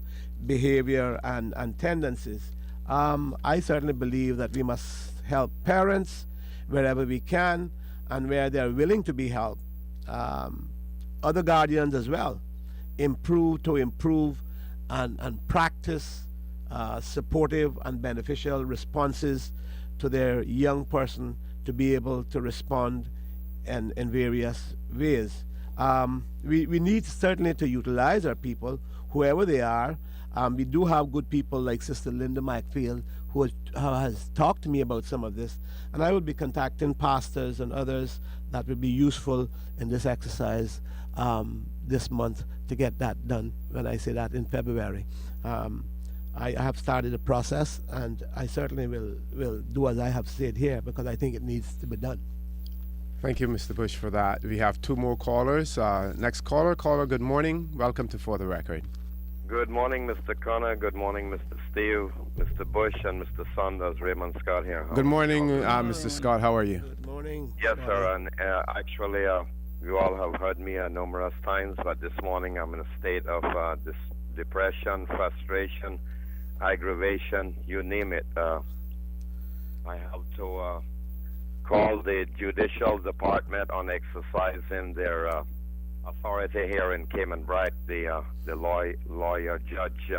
behavior and tendencies. I certainly believe that we must help parents wherever we can and where they are willing to be helped. Other guardians as well, improve and practice supportive and beneficial responses to their young person to be able to respond in various ways. We need certainly to utilize our people, whoever they are. We do have good people like Sister Linda Macfield, who has talked to me about some of this, and I will be contacting pastors and others that will be useful in this exercise this month to get that done. When I say that, in February. I have started a process, and I certainly will do as I have said here, because I think it needs to be done. Thank you, Mr. Bush, for that. We have two more callers. Next caller, good morning. Welcome to For the Record. Good morning, Mr. Connor. Good morning, Mr. Steve, Mr. Bush, and Mr. Saunders. Raymond Scott here. Good morning, Mr. Scott. How are you? Good morning. Yes, sir. And actually, you all have heard me numerous times, but this morning I'm in a state of depression, frustration, aggravation, you name it. I have to call the Judicial Department on exercising their authority here in Cayman, the lawyer judge,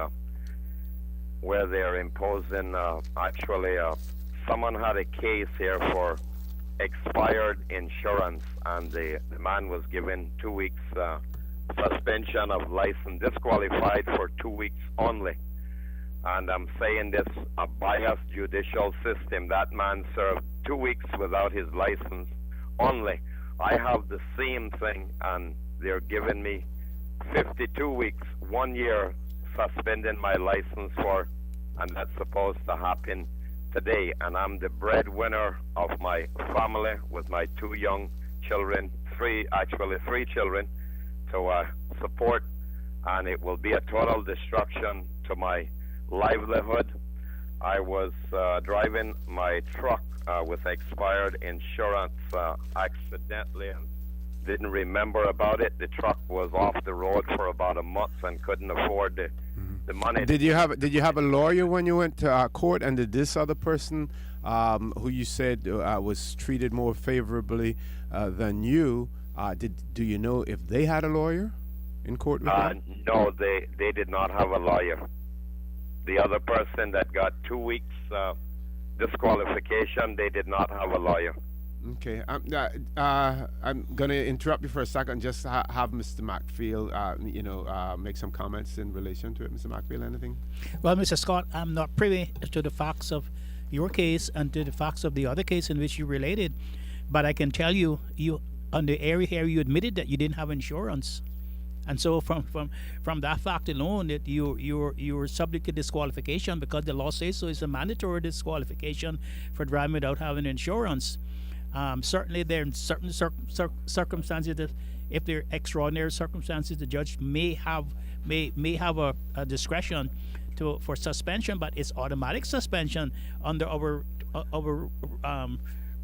where they're imposing. Actually, someone had a case here for expired insurance, and the man was given 2 weeks suspension of license, disqualified for 2 weeks only. And I'm saying this, a biased judicial system. That man served 2 weeks without his license only. I have the same thing, and they're giving me 52 weeks, 1 year suspending my license for, and that's supposed to happen today. And I'm the breadwinner of my family with my 2 young children, three children to support, and it will be a total destruction to my livelihood. I was driving my truck with expired insurance accidentally and didn't remember about it. The truck was off the road for about a month and couldn't afford the money. Did you have a lawyer when you went to court? And did this other person, who you said was treated more favorably than you, do you know if they had a lawyer in court with you? No, they did not have a lawyer. The other person that got 2 weeks disqualification, they did not have a lawyer. Okay, I'm going to interrupt you for a second. Just have Mr. Macfield, make some comments in relation to it. Mr. Macfield, anything? Well, Mr. Scott, I'm not privy to the facts of your case and to the facts of the other case in which you related, but I can tell you, on the area here, you admitted that you didn't have insurance. And so from that fact alone, that you're subject to disqualification, because the law says so. It's a mandatory disqualification for driving without having insurance. Certainly, there are certain circumstances that, if they're extraordinary circumstances, the judge may have a discretion for suspension, but it's automatic suspension under our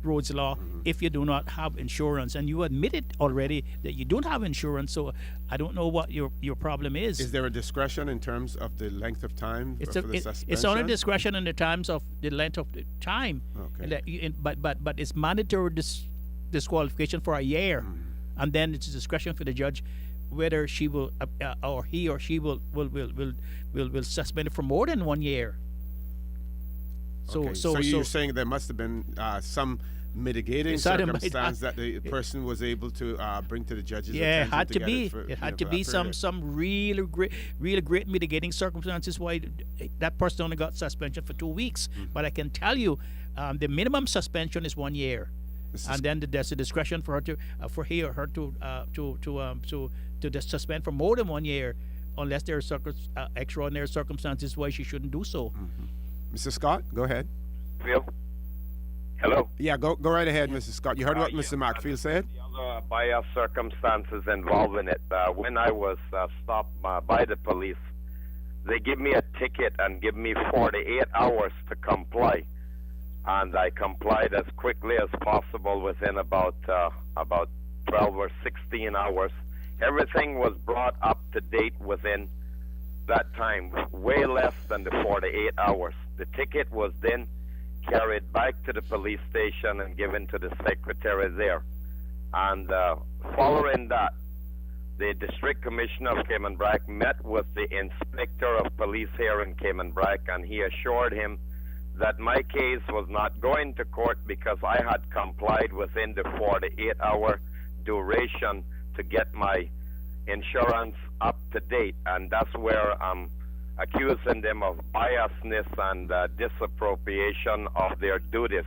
roads law if you do not have insurance, and you admitted already that you don't have insurance. So I don't know what your problem is. Is there a discretion in terms of the length of time for the suspension? It's only discretion in the terms of the length of the time. Okay. But it's mandatory disqualification for a year, and then it's a discretion for the judge whether she will or he or she will suspend it for more than 1 year. So you're saying there must have been some mitigating circumstance that the person was able to bring to the judge's attention? It had to be some really great mitigating circumstances why that person only got suspension for 2 weeks. But I can tell you, the minimum suspension is 1 year, and then there's a discretion for her to he or her to suspend for more than 1 year, unless there are extraordinary circumstances why she shouldn't do so. Mr. Scott, go ahead. Hello? Yeah, go right ahead, Mr. Scott. You heard what Mr. Macfield said? The other bias circumstances involved in it. When I was stopped by the police, they give me a ticket and give me 48 hours to comply. And I complied as quickly as possible within about 12 or 16 hours. Everything was brought up to date within that time, way less than the 48 hours. The ticket was then carried back to the police station and given to the secretary there. And following that, the district commissioner of Cayman Brac met with the inspector of police here in Cayman Brac, and he assured him that my case was not going to court because I had complied within the 48-hour duration to get my insurance up to date. And that's where I'm accusing them of biasness and disappropriation of their duties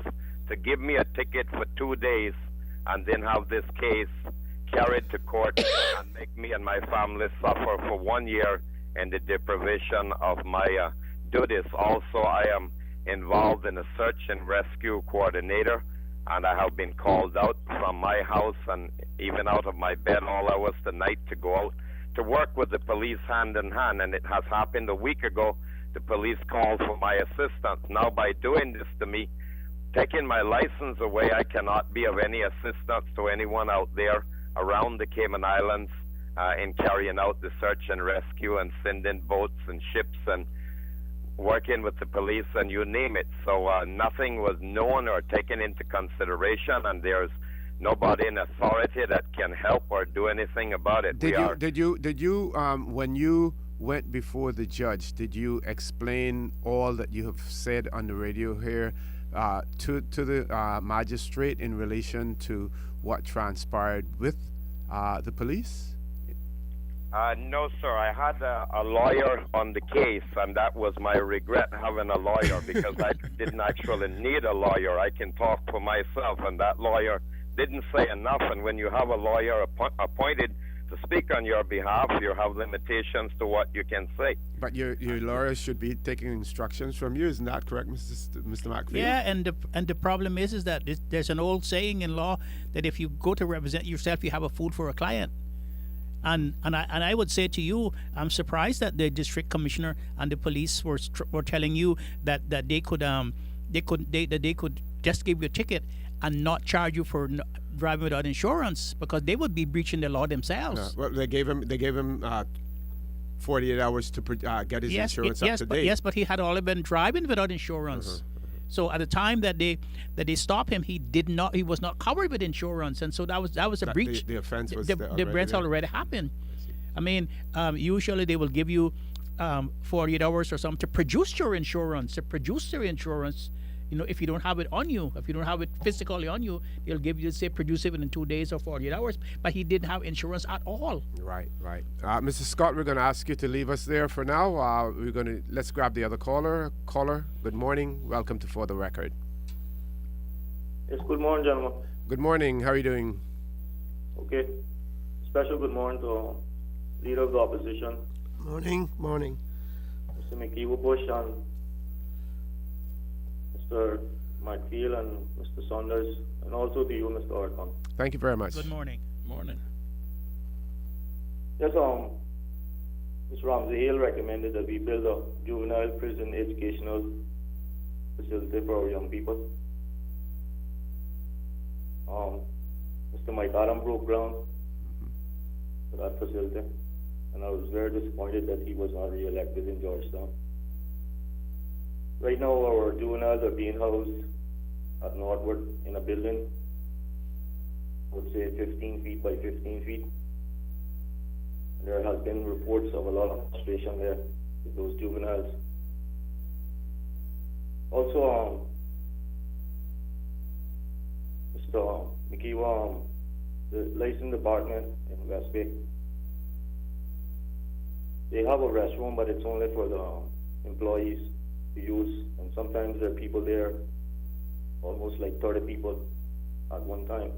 to give me a ticket for 2 days and then have this case carried to court and make me and my family suffer for 1 year in the deprivation of my duties. Also, I am involved in a search and rescue coordinator, and I have been called out from my house and even out of my bed all hours tonight to go out to work with the police hand in hand. And it has happened a week ago. The police called for my assistance. Now, by doing this to me, taking my license away, I cannot be of any assistance to anyone out there around the Cayman Islands in carrying out the search and rescue and sending boats and ships and working with the police and you name it. So nothing was known or taken into consideration, and there's nobody in authority that can help or do anything about it. Did you when you went before the judge, did you explain all that you have said on the radio here to the magistrate in relation to what transpired with the police? No, sir. I had a lawyer on the case, and that was my regret, having a lawyer, because I didn't actually need a lawyer. I can talk for myself, and that lawyer didn't say enough. And when you have a lawyer appointed to speak on your behalf, you have limitations to what you can say. But your lawyer should be taking instructions from you, isn't that correct, Mr. Macfield? Yeah, and the problem is that there's an old saying in law that if you go to represent yourself, you have a fool for a client. And I would say to you, I'm surprised that the district commissioner and the police were telling you that they could just give you a ticket and not charge you for driving without insurance, because they would be breaching the law themselves. Well, they gave him 48 hours to get his insurance up to date. Yes, but he had already been driving without insurance. So at the time that they stopped him, he was not covered with insurance, and so that was a breach. The offense was the breach already happened. I mean, usually they will give you 48 hours or something to produce your insurance. You know, if you don't have it on you, if you don't have it physically on you, they'll give you, say, produce it within 2 days or 48 hours. But he didn't have insurance at all. Right. Mr. Scott, we're going to ask you to leave us there for now. Let's grab the other caller. Caller, good morning. Welcome to For the Record. Yes, good morning, gentlemen. Good morning. How are you doing? Okay. Special good morning to Leader of the Opposition. Morning. Mr. McKeever Bush and Mr. Field and Mr. Saunders, and also to you, Mr. Orton. Thank you very much. Good morning. Morning. Yes, Mr. Ramsey Hale recommended that we build a juvenile prison educational facility for our young people. Mr. Mike Adam broke ground for that facility, and I was very disappointed that he was not re-elected in Georgetown. Right now, our juveniles are being housed at Northwood in a building, I would say 15 feet by 15 feet. There has been reports of a lot of frustration there with those juveniles. Also, Mr. McKeewa, the license department in West Bay, they have a restroom, but it's only for the employees to use, and sometimes there are people there, almost like 30 people at one time,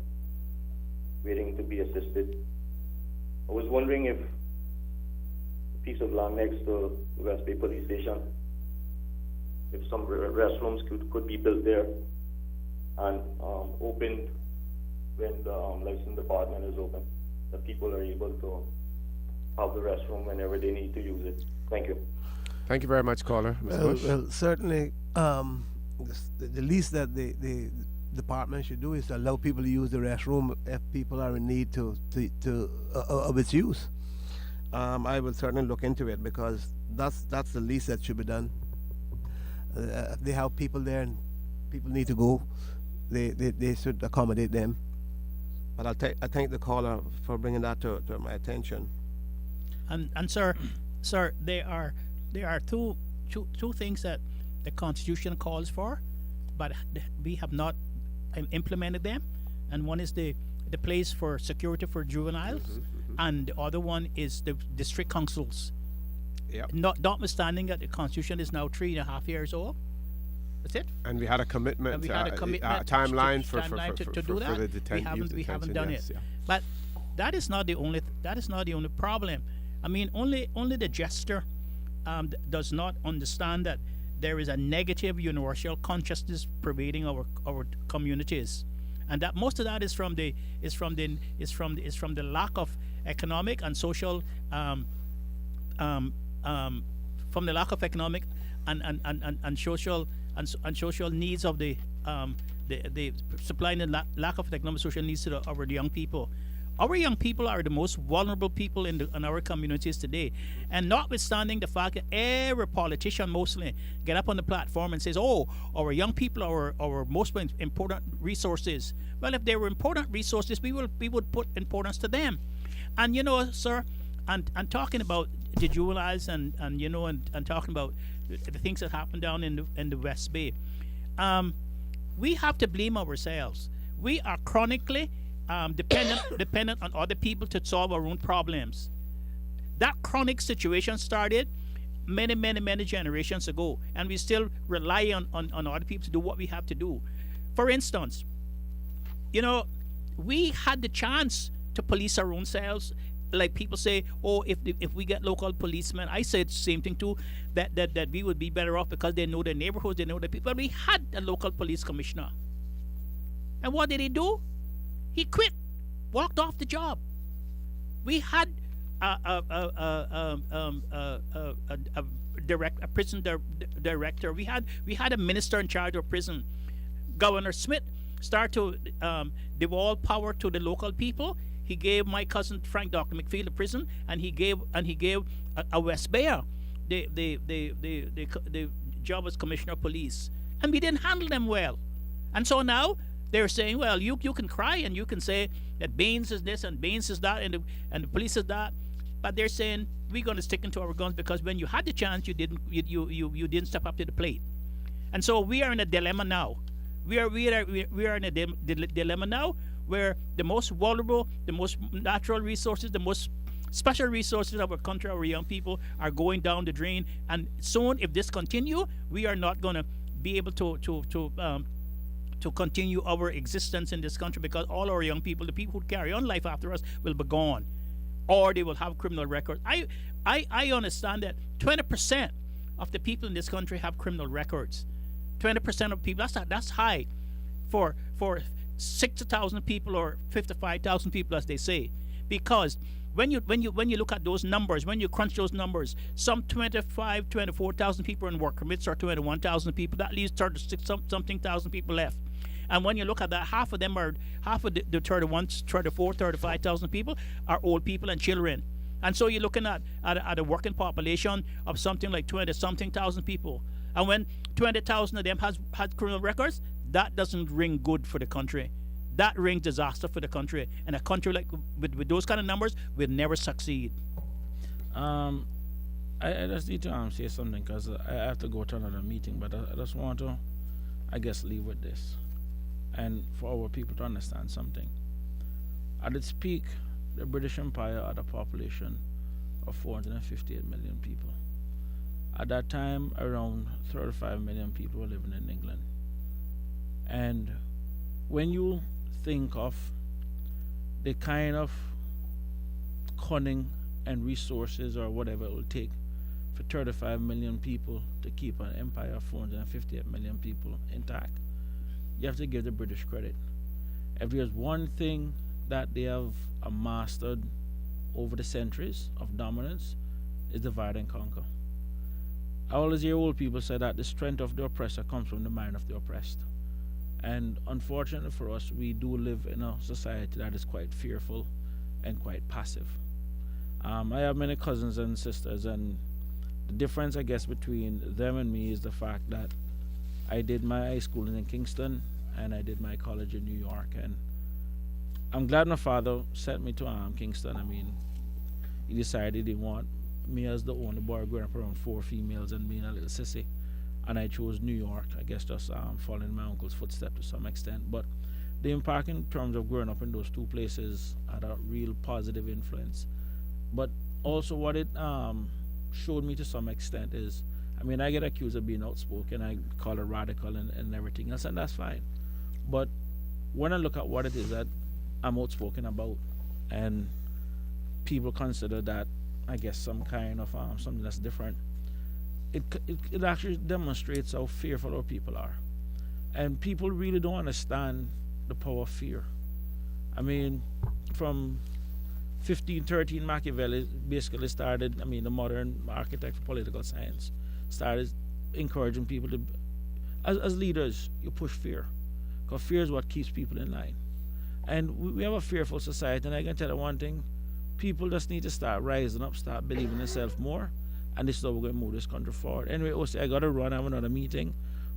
waiting to be assisted. I was wondering if the piece of land next to the West Bay Police Station, if some restrooms could be built there and opened when the license department is open, that people are able to have the restroom whenever they need to use it. Thank you. Thank you very much, caller. Mr. Bush. Well, certainly, the least that the department should do is to allow people to use the restroom if people are in need of its use. I will certainly look into it, because that's the least that should be done. If they have people there and people need to go, they should accommodate them. But I thank the caller for bringing that to my attention. And sir, there are two things that the Constitution calls for, but we have not implemented them. And one is the place for security for juveniles, and the other one is the district councils. Yep. Notwithstanding that the Constitution is now 3.5 years old. That's it. And we had a commitment, And we had a commitment timeline for to do that. For the We haven't done yes, it. yeah. But that is not the only problem. I mean, only the jester does not understand that there is a negative universal consciousness pervading our communities, and that most of that is from the lack of economic and social from the lack of economic and social needs of the supplying and lack of economic social needs to our young people. Our young people are the most vulnerable people in our communities today. And notwithstanding the fact that every politician mostly get up on the platform and says, oh, our young people are our most important resources. Well, if they were important resources, we would put importance to them. And sir, and talking about the juveniles and talking about the things that happen down in the West Bay, we have to blame ourselves. We are chronically dependent on other people to solve our own problems. That chronic situation started many generations ago, and we still rely on other people to do what we have to do. For instance, we had the chance to police our own selves. Like people say, oh, if we get local policemen, I said the same thing too, that we would be better off because they know their neighborhoods, they know the people. But we had a local police commissioner, and what did he do? He quit, walked off the job. We had a prison director. We had a minister in charge of prison. Governor Smith started to devolve power to the local people. He gave my cousin Frank Dr. McField the prison, and he gave a West Bayer the job as commissioner of police, and we didn't handle them well. And so now they're saying, well, you can cry and you can say that Baines is this and Baines is that and the police is that, but they're saying we're going to stick into our guns because when you had the chance, you didn't step up to the plate. And so we are in a dilemma now. We are in a dilemma now where the most vulnerable, the most natural resources, the most special resources of our country, our young people, are going down the drain. And soon, if this continue, we are not going to be able to continue our existence in this country, because all our young people, the people who carry on life after us, will be gone, or they will have criminal records. I understand that 20% of the people in this country have criminal records. 20% of people. That's high for 60,000 people or 55,000 people, as they say, because when you look at those numbers, when you crunch those numbers, some 24,000 people in work permits, or 21,000 people. That leaves 36 something thousand people left. And when you look at that, half of the 35,000 people are old people and children. And so you're looking at a working population of something like 20 something thousand people. And when 20,000 of them has criminal records, that doesn't ring good for the country. That rings disaster for the country. And a country like with those kind of numbers will never succeed. I just need to say something, because I have to go to another meeting, but I just want to, I guess, leave with this, and for our people to understand something. At its peak, the British Empire had a population of 458 million people. At that time, around 35 million people were living in England. And when you think of the kind of cunning and resources or whatever it will take for 35 million people to keep an empire of 458 million people intact, you have to give the British credit. If there's one thing that they have mastered over the centuries of dominance, is divide and conquer. I always hear old people say that the strength of the oppressor comes from the mind of the oppressed. And unfortunately for us, we do live in a society that is quite fearful and quite passive. I have many cousins and sisters, and the difference, I guess, between them and me is the fact that I did my high schooling in Kingston and I did my college in New York. And I'm glad my father sent me to Kingston. I mean, he decided he didn't want me as the only boy growing up around 4 females and being a little sissy. And I chose New York, I guess, just following my uncle's footsteps to some extent. But the impact in terms of growing up in those two places had a real positive influence. But also what it showed me to some extent is, I mean, I get accused of being outspoken, I call it radical and everything else, and that's fine. But when I look at what it is that I'm outspoken about, and people consider that, I guess, some kind of something that's different, it actually demonstrates how fearful our people are. And people really don't understand the power of fear. I mean, from 1513, Machiavelli basically started, I mean, the modern architect of political science started encouraging people to, as leaders, you push fear. Because fear is what keeps people in line. And we have a fearful society, and I can tell you one thing, people just need to start rising up, start believing in themselves more, and this is how we're going to move this country forward. Anyway, I got to run, I have another meeting,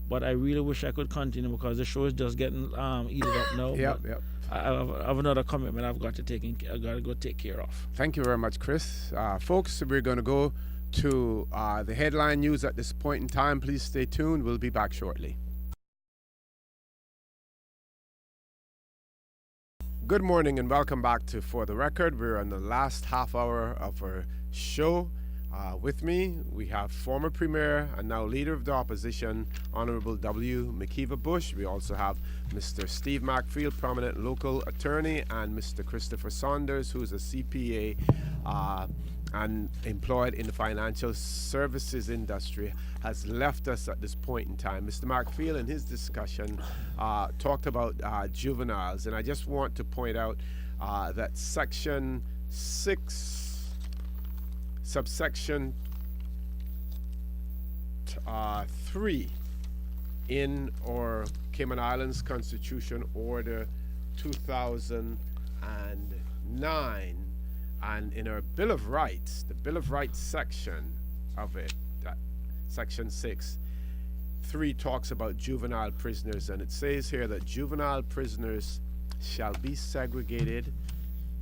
but I really wish I could continue because the show is just getting eaten up now. Yep. I have another commitment I've got to go take care of. Thank you very much, Chris. Folks, we're going to go to the headline news at this point in time. Please stay tuned. We'll be back shortly. Good morning and welcome back to For the Record. We're on the last half hour of our show. With me, we have former Premier and now Leader of the Opposition, Honorable W. McKeeva Bush. We also have Mr. Steve Macfield, prominent local attorney, and Mr. Christopher Saunders, who is a CPA and employed in the financial services industry, has left us at this point in time. Mr. Macfield, in his discussion, talked about juveniles, and I just want to point out that Section 6, subsection 3 in our Cayman Islands Constitution Order 2009, and in our Bill of Rights, the Bill of Rights section of it, that Section 6(3) talks about juvenile prisoners, and it says here that juvenile prisoners shall be segregated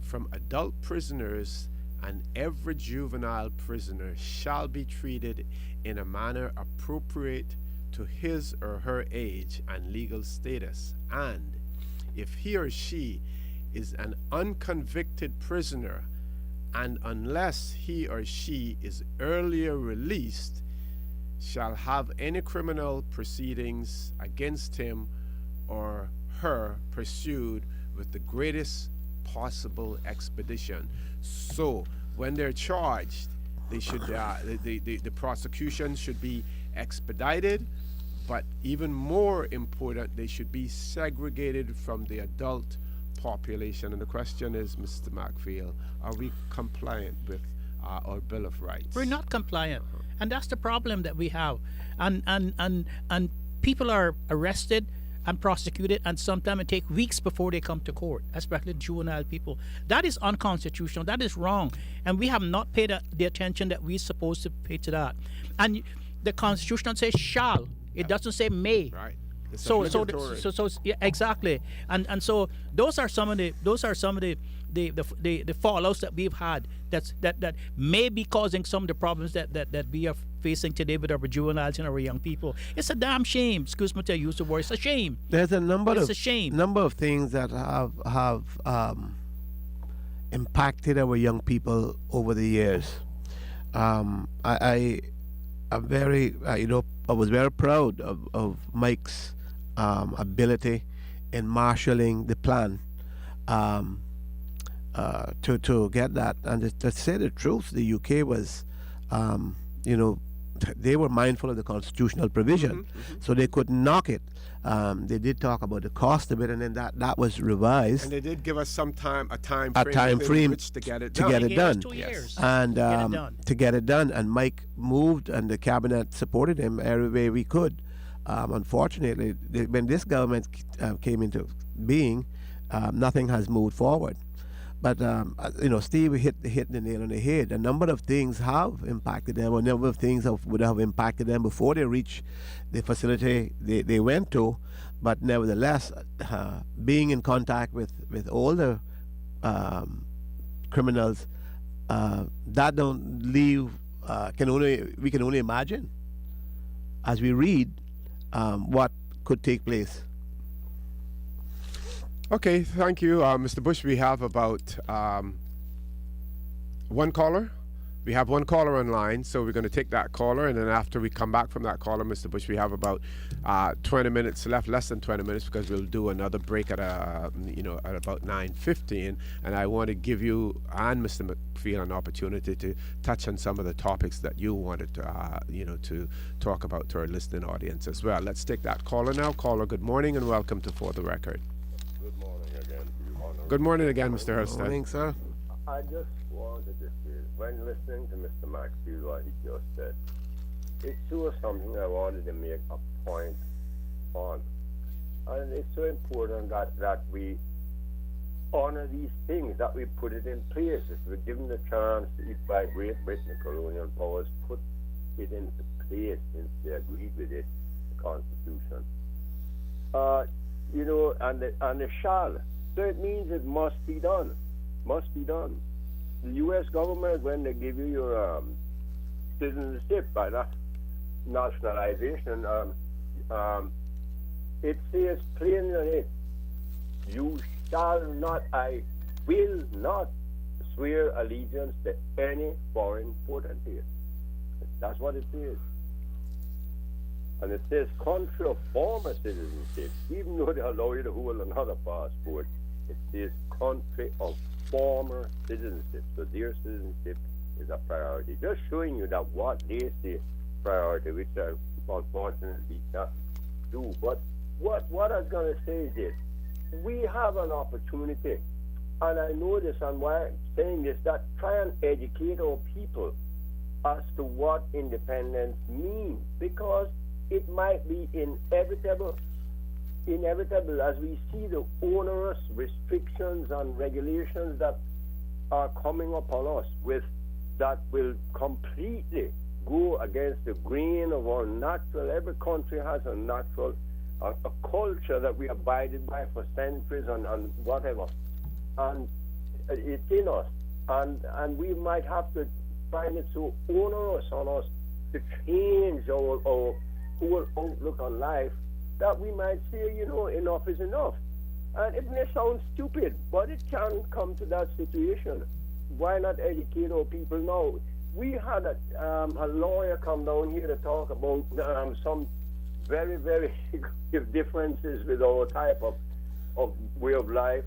from adult prisoners, and every juvenile prisoner shall be treated in a manner appropriate to his or her age and legal status. And if he or she is an unconvicted prisoner, and unless he or she is earlier released, shall have any criminal proceedings against him or her pursued with the greatest possible expedition. So when they're charged, they should the prosecution should be expedited, But even more important, they should be segregated from the adult population. And the question is, Mr. Macfield, are we compliant with our Bill of Rights? We're not compliant, and that's the problem that we have. And people are arrested and prosecuted, and sometimes it takes weeks before they come to court, especially juvenile people. That is unconstitutional. That is wrong, and we have not paid the attention that we're supposed to pay to that. And the Constitution says shall. It doesn't say may. Right. It's So obligatory. yeah, exactly, and so those are some of the fallouts that we've had that may be causing some of the problems that we are facing today with our juveniles and our young people. It's a damn shame. Excuse me to use the word. It's a shame. There's a number It's of a shame. number of things that have impacted our young people over the years. I'm very I was very proud of Mike's ability in marshalling the plan to get that. And to say the truth, the UK was, they were mindful of the constitutional provision, so they could knock it. They did talk about the cost of it, and then that was revised. And they did give us a time frame, frame which to get it to done. get it They gave us done. 2 years And to get it done. to get it done. And Mike moved, and the cabinet supported him every way we could. Unfortunately, when this government came into being, nothing has moved forward. But Steve hit the nail on the head. A number of things have impacted them. A number of things would have impacted them before they reached the facility they went to. But nevertheless, being in contact with all the criminals, that don't leave. We can only imagine as we read what could take place. Okay, thank you, Mr. Bush. We have about one caller. We have one caller online, so we're going to take that caller, and then after we come back from that caller, Mr. Bush, we have about 20 minutes left, less than 20 minutes, because we'll do another break at at about 9:15, and I want to give you and Mr. McFeel an opportunity to touch on some of the topics that you wanted to to talk about to our listening audience as well. Let's take that caller now. Caller, good morning and welcome to For the Record. Good morning again to you, Honor. Good morning again, Mr. Good Hurstad. morning, sir. I just wanted to say, when listening to Mr. Maxfield, what he just said, it was something I wanted to make a point on. And it's so important that we honor these things, that we put it in place. If we're given the chance by Great Britain, the colonial powers, put it into place since they agreed with it, the Constitution. And the shall. So it means it must be done. Must be done. The U.S. government, when they give you your citizenship by nationalization, it says plainly on it, you shall not, I will not swear allegiance to any foreign potentate. That's what it says. And it says country of former citizenship, even though they allow you to hold another passport, it says country of former citizenship. So their citizenship is a priority. Just showing you that what they say priority, which I unfortunately not do. But what I was going to say is this. We have an opportunity, and I know this, and why I'm saying this, that try and educate our people as to what independence means, because it might be inevitable as we see the onerous restrictions and regulations that are coming upon us with that will completely go against the grain of our natural. Every country has a natural a culture that we abided by for centuries and whatever, and it's in us, and we might have to find it so onerous on us to change our whole outlook on life that we might say, enough is enough. And it may sound stupid, but it can come to that situation. Why not educate our people now? We had a lawyer come down here to talk about some very, very differences with our type of way of life.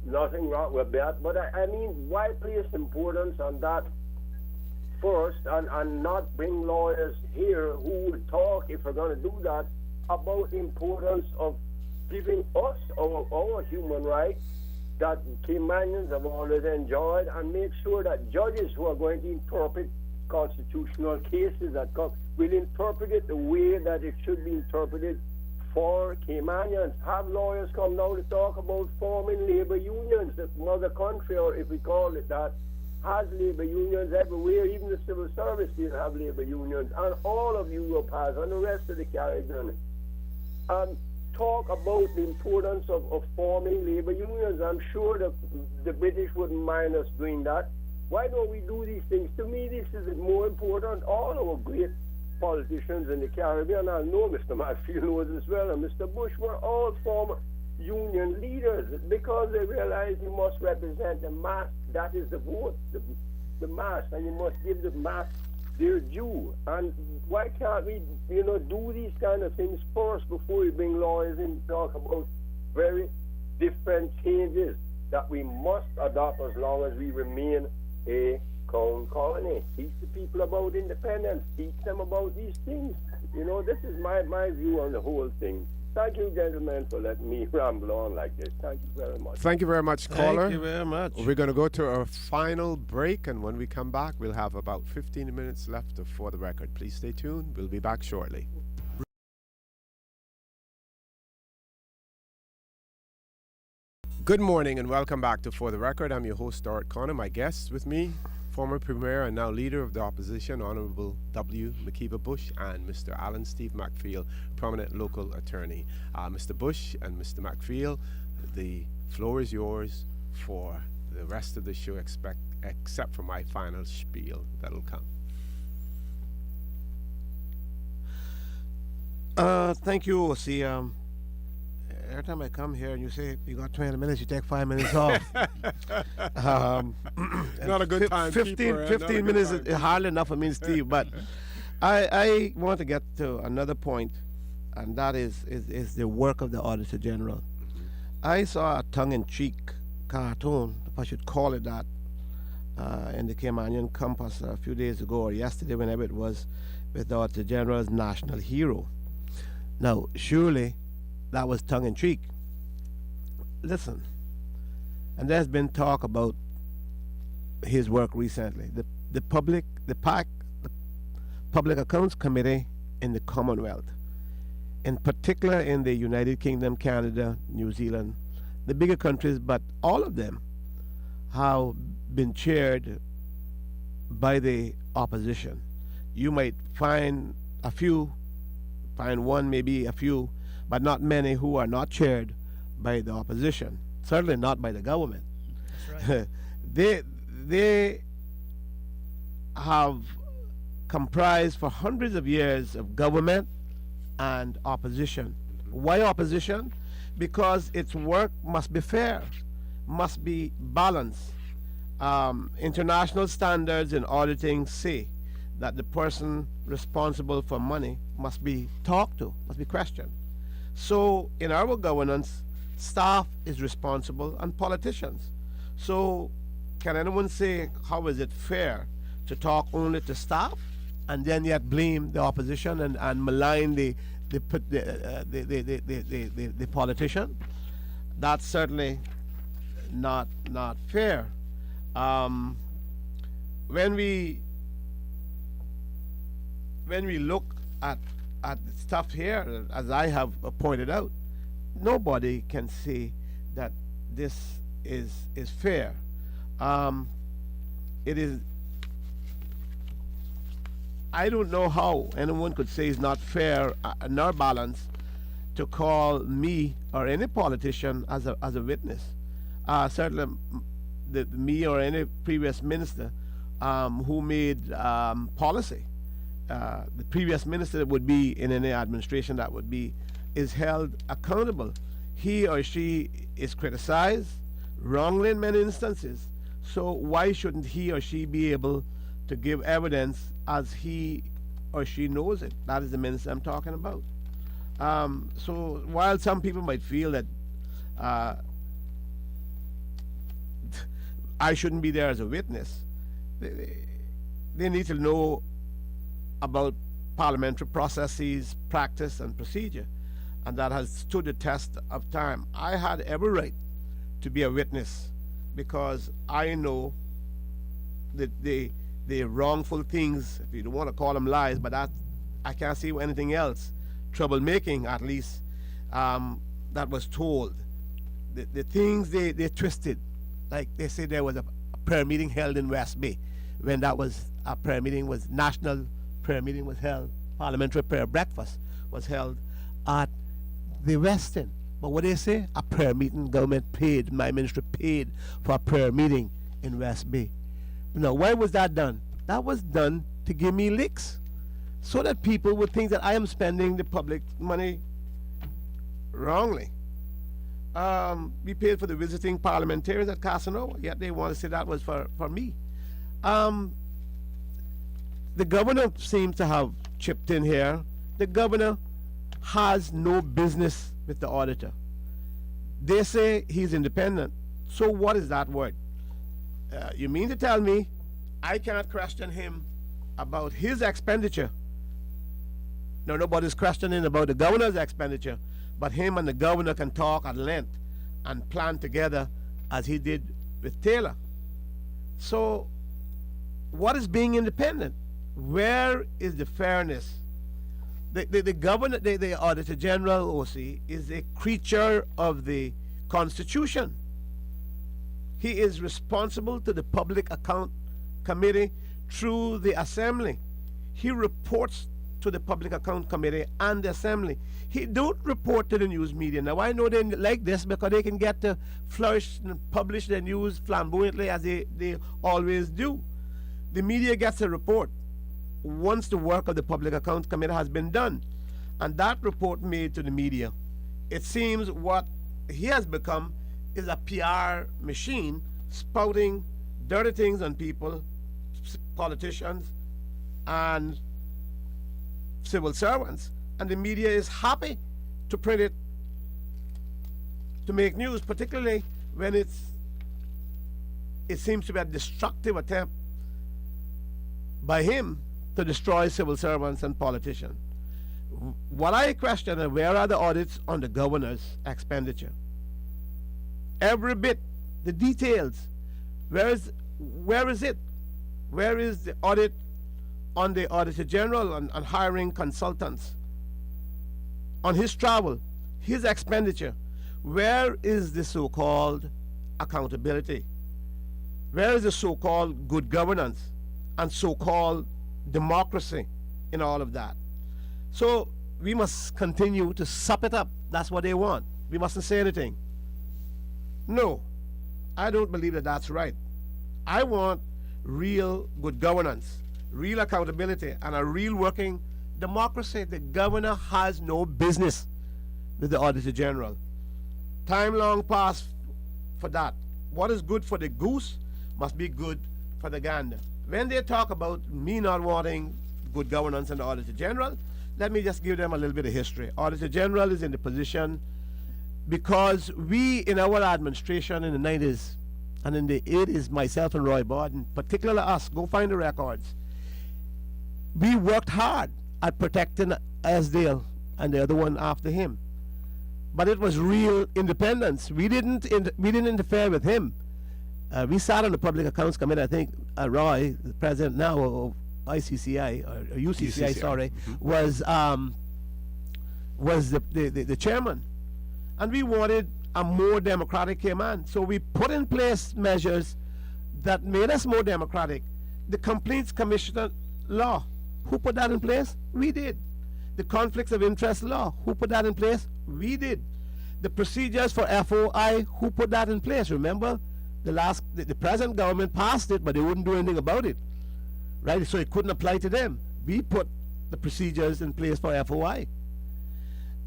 Nothing wrong with that, but I mean, why place importance on that first and not bring lawyers here who will talk, if we're going to do that, about the importance of giving us our human rights that Caymanians have always enjoyed, and make sure that judges who are going to interpret constitutional cases that come will interpret it the way that it should be interpreted for Caymanians. Have lawyers come now to talk about forming labor unions. The mother country, or if we call it that, has labor unions everywhere. Even the civil service will have labor unions, and all of Europe has, and the rest of the Caribbean. Talk about the importance of forming labor unions. I'm sure that the British wouldn't mind us doing that. Why don't we do these things? To me, this is more important. All our great politicians in the Caribbean, I know Mr. Matfield knows as well, and Mr. Bush, were all former union leaders because they realized you must represent the mass. That is the vote, the mass, and you must give the mass their due. And why can't we, do these kind of things first before we bring lawyers in to talk about very different changes that we must adopt as long as we remain a crown colony? Teach the people about independence. Teach them about these things. This is my view on the whole thing. Thank you, gentlemen, for letting me ramble on like this. Thank you very much. Thank you very much, caller. Thank you very much. We're going to go to our final break, and when we come back, we'll have about 15 minutes left For the Record. Please stay tuned. We'll be back shortly. Good morning and welcome back to For the Record. I'm your host, Stuart Connor. My guests with me, former Premier and now Leader of the Opposition, Honourable W. McKeever Bush, and Mr. Alan Steve McField, prominent local attorney. Mr. Bush and Mr. McField, the floor is yours for the rest of the show, except for my final spiel that'll come. Thank you, OC. Every time I come here and you say you got 20 minutes, you take 5 minutes off. Not a good time. 15 minutes is hardly enough for me, Steve. But I want to get to another point, and that is the work of the Auditor General. I saw a tongue-in-cheek cartoon, if I should call it that, in the Caymanian Compass a few days ago, or yesterday, whenever it was, with the Auditor General's national hero. Now, surely that was tongue-in-cheek. Listen, and there's been talk about his work recently. The Public Accounts Committee in the Commonwealth, in particular in the United Kingdom, Canada, New Zealand, the bigger countries, but all of them have been chaired by the opposition. You might find one, maybe a few, but not many who are not chaired by the opposition, certainly not by the government. That's right. They have comprised for hundreds of years of government and opposition. Why opposition? Because its work must be fair, must be balanced. International standards in auditing say that the person responsible for money must be talked to, must be questioned. So in our governance, staff is responsible and politicians. So can anyone say, how is it fair to talk only to staff and then yet blame the opposition and malign the politician? That's certainly not fair. When we look at stuff here, as I have pointed out, nobody can say that this is fair. It is. I don't know how anyone could say it's not fair nor balanced to call me or any politician as a witness. Certainly, me or any previous minister who made policy. The previous minister would be in any administration that would be is held accountable. He or she is criticized wrongly in many instances. So why shouldn't he or she be able to give evidence as he or she knows it? That is the minister I'm talking about. So while some people might feel that I shouldn't be there as a witness, they need to know about parliamentary processes, practice, and procedure, and that has stood the test of time. I had every right to be a witness because I know that the wrongful things, if you don't want to call them lies, but that I can't see anything else, troublemaking at least, that was told. The things they twisted, like they said there was a prayer meeting held in West Bay, when that was a prayer meeting, was national prayer meeting was held, parliamentary prayer breakfast was held at the West End. But what they say, a prayer meeting, government paid, my ministry paid for a prayer meeting in West Bay. Now, why was that done? That was done to give me licks, so that people would think that I am spending the public money wrongly. We paid for the visiting parliamentarians at Casanova, yet they want to say that was for me. The governor seems to have chipped in here. The governor has no business with the auditor. They say he's independent. So what is that word? You mean to tell me I can't question him about his expenditure? No, nobody's questioning about the governor's expenditure, but him and the governor can talk at length and plan together as he did with Taylor. So what is being independent? Where is the fairness? The governor, the Auditor General, OC, is a creature of the Constitution. He is responsible to the Public Account Committee through the Assembly. He reports to the Public Account Committee and the Assembly. He don't report to the news media. Now, I know they like this because they can get to flourish and publish their news flamboyantly as they always do. The media gets a report once the work of the Public Account Committee has been done, and that report made to the media. It seems what he has become is a PR machine spouting dirty things on people, politicians, and civil servants, and the media is happy to print it, to make news, particularly when it seems to be a destructive attempt by him to destroy civil servants and politicians. What I question is, where are the audits on the governor's expenditure? Every bit, the details. Where is it? Where is the audit on the Auditor General on hiring consultants? On his travel, his expenditure. Where is the so-called accountability? Where is the so-called good governance and so-called democracy in all of that? So we must continue to sup it up. That's what they want. We mustn't say anything. No, I don't believe that that's right. I want real good governance, real accountability, and a real working democracy. The governor has no business with the Auditor General. Time long past for that. What is good for the goose must be good for the gander. When they talk about me not wanting good governance and the Auditor General, let me just give them a little bit of history. Auditor General is in the position because we, in our administration in the 90s and in the 80s, myself and Roy Borden, particularly us, go find the records, we worked hard at protecting Asdale and the other one after him. But it was real independence. We didn't interfere with him. We sat on the Public Accounts Committee. I think Roy, the president now of ICCI or UCCI, sorry, was the chairman, and we wanted a more democratic Cayman. So we put in place measures that made us more democratic. The Complaints Commissioner law, who put that in place? We did. The Conflicts of Interest law, who put that in place? We did. The procedures for FOI, who put that in place? Remember, the present government passed it, but they wouldn't do anything about it, right? So it couldn't apply to them. We put the procedures in place for FOI.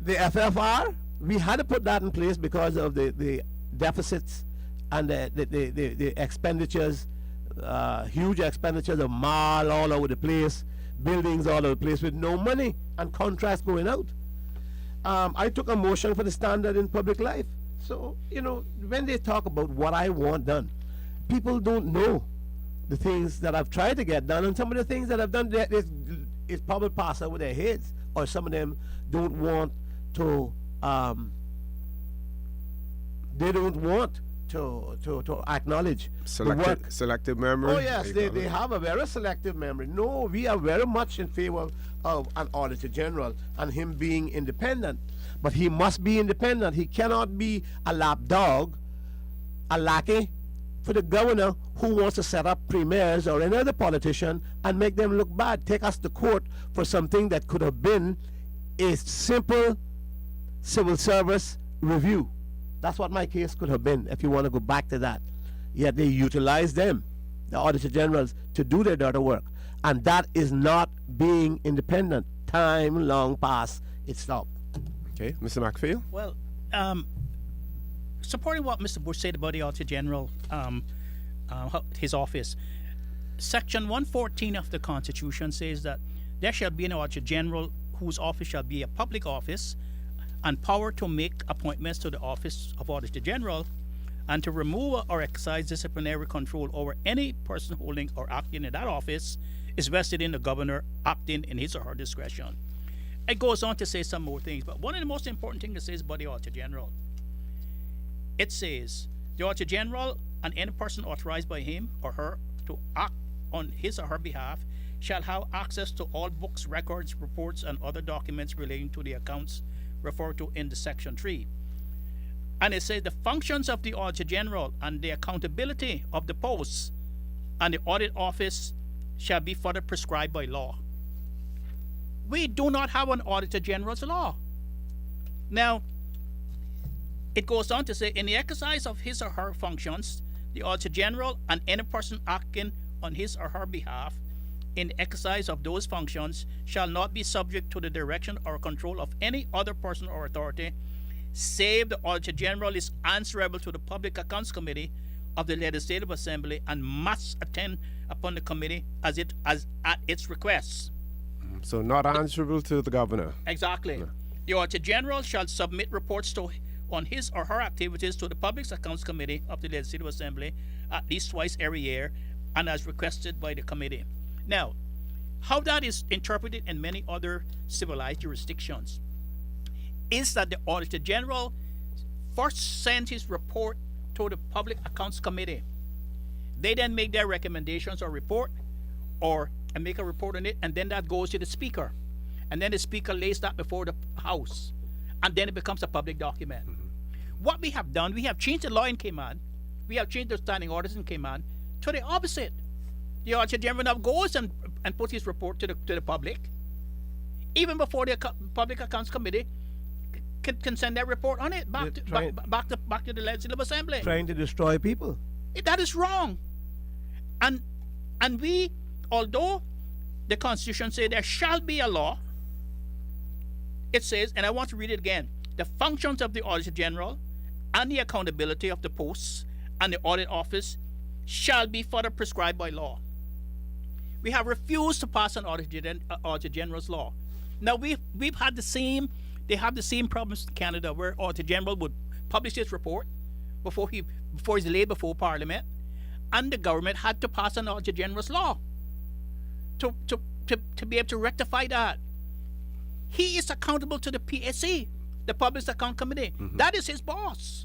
The FFR, we had to put that in place because of the deficits and the expenditures, huge expenditures of mall all over the place, buildings all over the place with no money and contracts going out. I took a motion for the standard in public life. So, when they talk about what I want done, people don't know the things that I've tried to get done, and some of the things that I've done that is probably passed over their heads, or some of them don't want to. They don't want to acknowledge the work. Selective memory. Oh yes, they have a very selective memory. No, we are very much in favor of an Auditor General and him being independent. But he must be independent. He cannot be a lapdog, a lackey for the governor who wants to set up premiers or any other politician and make them look bad, take us to court for something that could have been a simple civil service review. That's what my case could have been, if you want to go back to that. Yet they utilize them, the Auditor Generals, to do their dirty work. And that is not being independent. Time long past, it stopped. Okay, Mr. McPhail? Well, supporting what Mr. Bush said about the Auditor General, his office, Section 114 of the Constitution says that there shall be an Auditor General whose office shall be a public office, and power to make appointments to the office of Auditor General, and to remove or exercise disciplinary control over any person holding or acting in that office is vested in the governor acting in his or her discretion. It goes on to say some more things, but one of the most important things it says about the Auditor General, it says the Auditor General and any person authorized by him or her to act on his or her behalf shall have access to all books, records, reports, and other documents relating to the accounts referred to in the Section 3. And it says the functions of the Auditor General and the accountability of the posts and the audit office shall be further prescribed by law. We do not have an Auditor General's law. Now, it goes on to say, in the exercise of his or her functions, the Auditor General and any person acting on his or her behalf in the exercise of those functions shall not be subject to the direction or control of any other person or authority, save the Auditor General is answerable to the Public Accounts Committee of the Legislative Assembly and must attend upon the committee as at its request. So not answerable to the governor. Exactly. No. The Auditor General shall submit reports on his or her activities to the Public Accounts Committee of the Legislative Assembly at least twice every year and as requested by the committee. Now, how that is interpreted in many other civilized jurisdictions is that the Auditor General first sends his report to the Public Accounts Committee. They then make their recommendations or report and make a report on it, and then that goes to the Speaker. And then the Speaker lays that before the House. And then it becomes a public document. Mm-hmm. What we have done, we have changed the law in Cayman, we have changed the standing orders in Cayman to the opposite. The Auditor General now goes and puts his report to the public, even before the Public Accounts Committee can send their report on it back to the Legislative Assembly. Trying to destroy people. That is wrong. And we, although the Constitution says there shall be a law, it says, and I want to read it again, the functions of the Auditor General and the accountability of the posts and the audit office shall be further prescribed by law. We have refused to pass an Auditor General's law. Now we've had they have the same problems in Canada, where Auditor General would publish his report before he's laid before Parliament, and the government had to pass an Auditor General's law to be able to rectify that. He is accountable to the PAC, the Public Account Committee. Mm-hmm. That is his boss,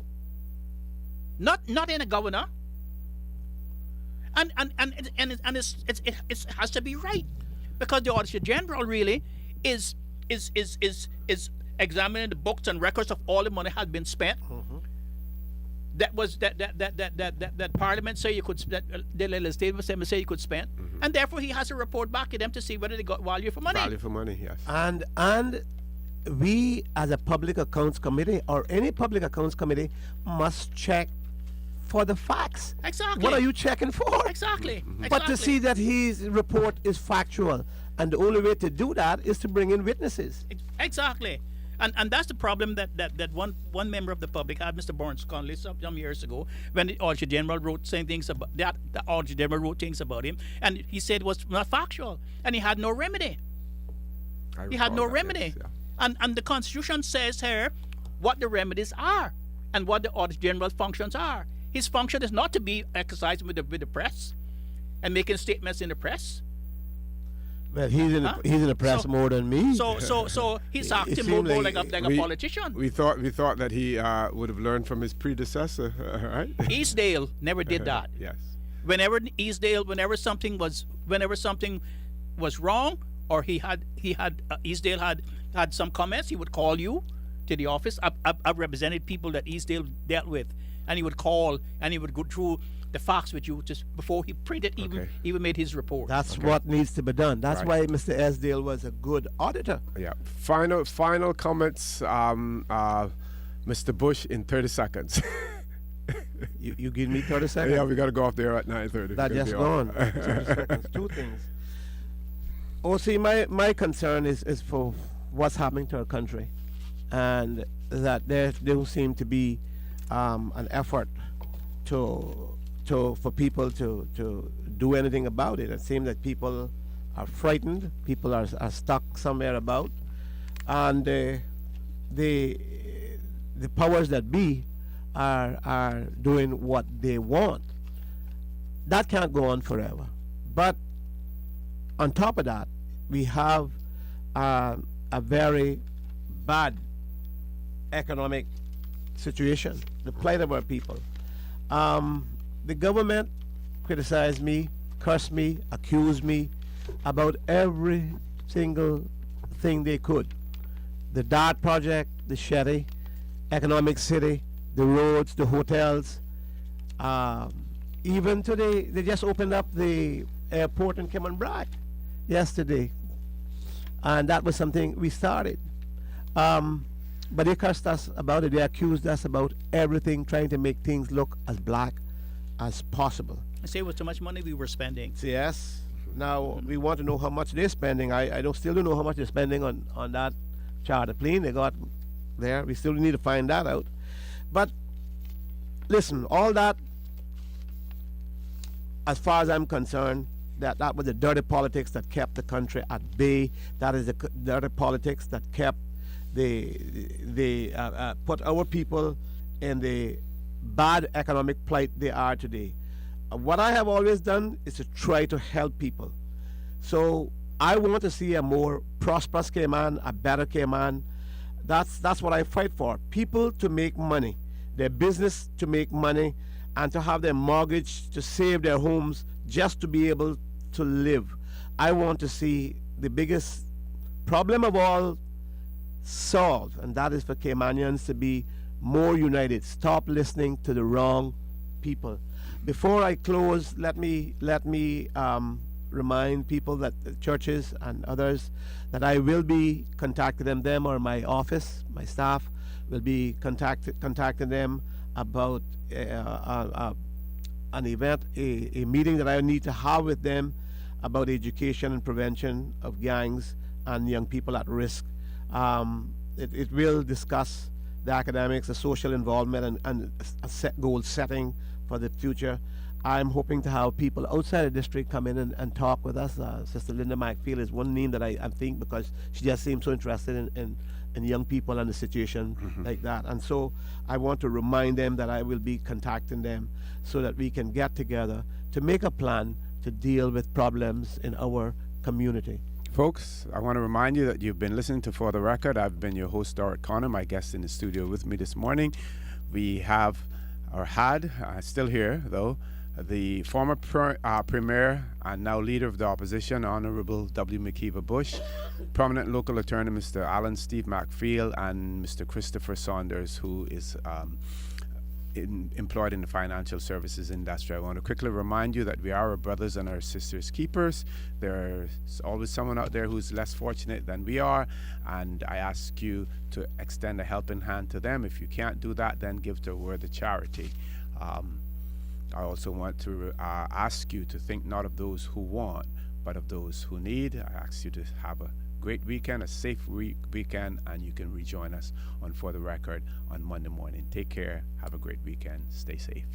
not in a governor. And it has to be right, because the Auditor General really is examining the books and records of all the money has been spent. Mm-hmm. That Parliament say you could, that the Legislative Assembly say you could spend, mm-hmm. and therefore he has to report back to them to see whether they got value for money. Value for money, yes. And we, as a Public Accounts Committee or any Public Accounts Committee, must check for the facts. Exactly. What are you checking for? Exactly. Mm-hmm. But to see that his report is factual, and the only way to do that is to bring in witnesses. Exactly. And that's the problem that one member of the public had, Mr. Barnes Conley, some years ago, when the Auditor General wrote saying things about that. The Auditor General wrote things about him, and he said it was not factual, and he had no remedy. He had no remedy. Yes, yeah. And the Constitution says here what the remedies are and what the Auditor General's functions are. His function is not to be exercised with the press, and making statements in the press. Well, he's in Huh? he's in the press So- more than me. So he's acting seemed more like- like a politician. We thought that he would have learned from his predecessor, right? Eastdale never did that. Yes. Whenever something was wrong, or Eastdale had some comments, he would call you to the office. I've represented people that Eastdale dealt with, and he would call and he would go through the facts with you just before he printed even made his report. That's what needs to be done. That's Right. why Mr. Esdale was a good auditor. Yeah. Final comments, Mr. Bush, in 30 seconds. You give me 30 seconds. Yeah, we got to go off there at 9:30. That just gone. 30 seconds. Two things. Oh, see, my concern is for what's happening to our country, and that there don't seem to be an effort for people to do anything about it. It seems that people are frightened. People are stuck somewhere about, and the powers that be are doing what they want. That can't go on forever. But on top of that, we have a very bad economic situation, the plight of our people. The government criticized me, cursed me, accused me about every single thing they could. The DART project, the Shetty, Economic City, the roads, the hotels. Even today, they just opened up the airport in Cayman yesterday. And that was something we started. But they cursed us about it. They accused us about everything, trying to make things look as black as possible. I say it was too much money we were spending. Yes. Now we want to know how much they're spending. I still don't know how much they're spending on that charter plane they got there. We still need to find that out. But listen, all that, as far as I'm concerned, that was the dirty politics that kept the country at bay. That is the dirty politics that kept put our people in the bad economic plight they are today. What I have always done is to try to help people. So I want to see a more prosperous Cayman, a better Cayman. That's what I fight for. People to make money, their business to make money, and to have their mortgage to save their homes just to be able to live. I want to see the biggest problem of all solved, and that is for Caymanians to be more united. Stop listening to the wrong people. Before I close, let me remind people that the churches and others that I will be contacting them, or my office, my staff will be contacting them about an event, a meeting that I need to have with them about education and prevention of gangs and young people at risk. It will discuss the academics, the social involvement, and a set goal setting for the future. I'm hoping to have people outside the district come in and talk with us. Sister Linda McField is one name that I think, because she just seems so interested in young people and the situation like that. And so I want to remind them that I will be contacting them so that we can get together to make a plan to deal with problems in our community. Folks, I want to remind you that you've been listening to For the Record. I've been your host, Dorit Connor. My guest in the studio with me this morning, we have, or had, still here though, the former Premier and now Leader of the Opposition, Honorable W. McKeever Bush, prominent local attorney, Mr. Alan Steve McField, and Mr. Christopher Saunders, who is employed in the financial services industry. I want to quickly remind you that we are our brothers and our sisters keepers. There's always someone out there who's less fortunate than we are, and I ask you to extend a helping hand to them. If you can't do that, then give to a word of charity. I also want to ask you to think not of those who want, but of those who need. I ask you to have a great weekend, a safe weekend, and you can rejoin us on For the Record on Monday morning. Take care. Have a great weekend. Stay safe.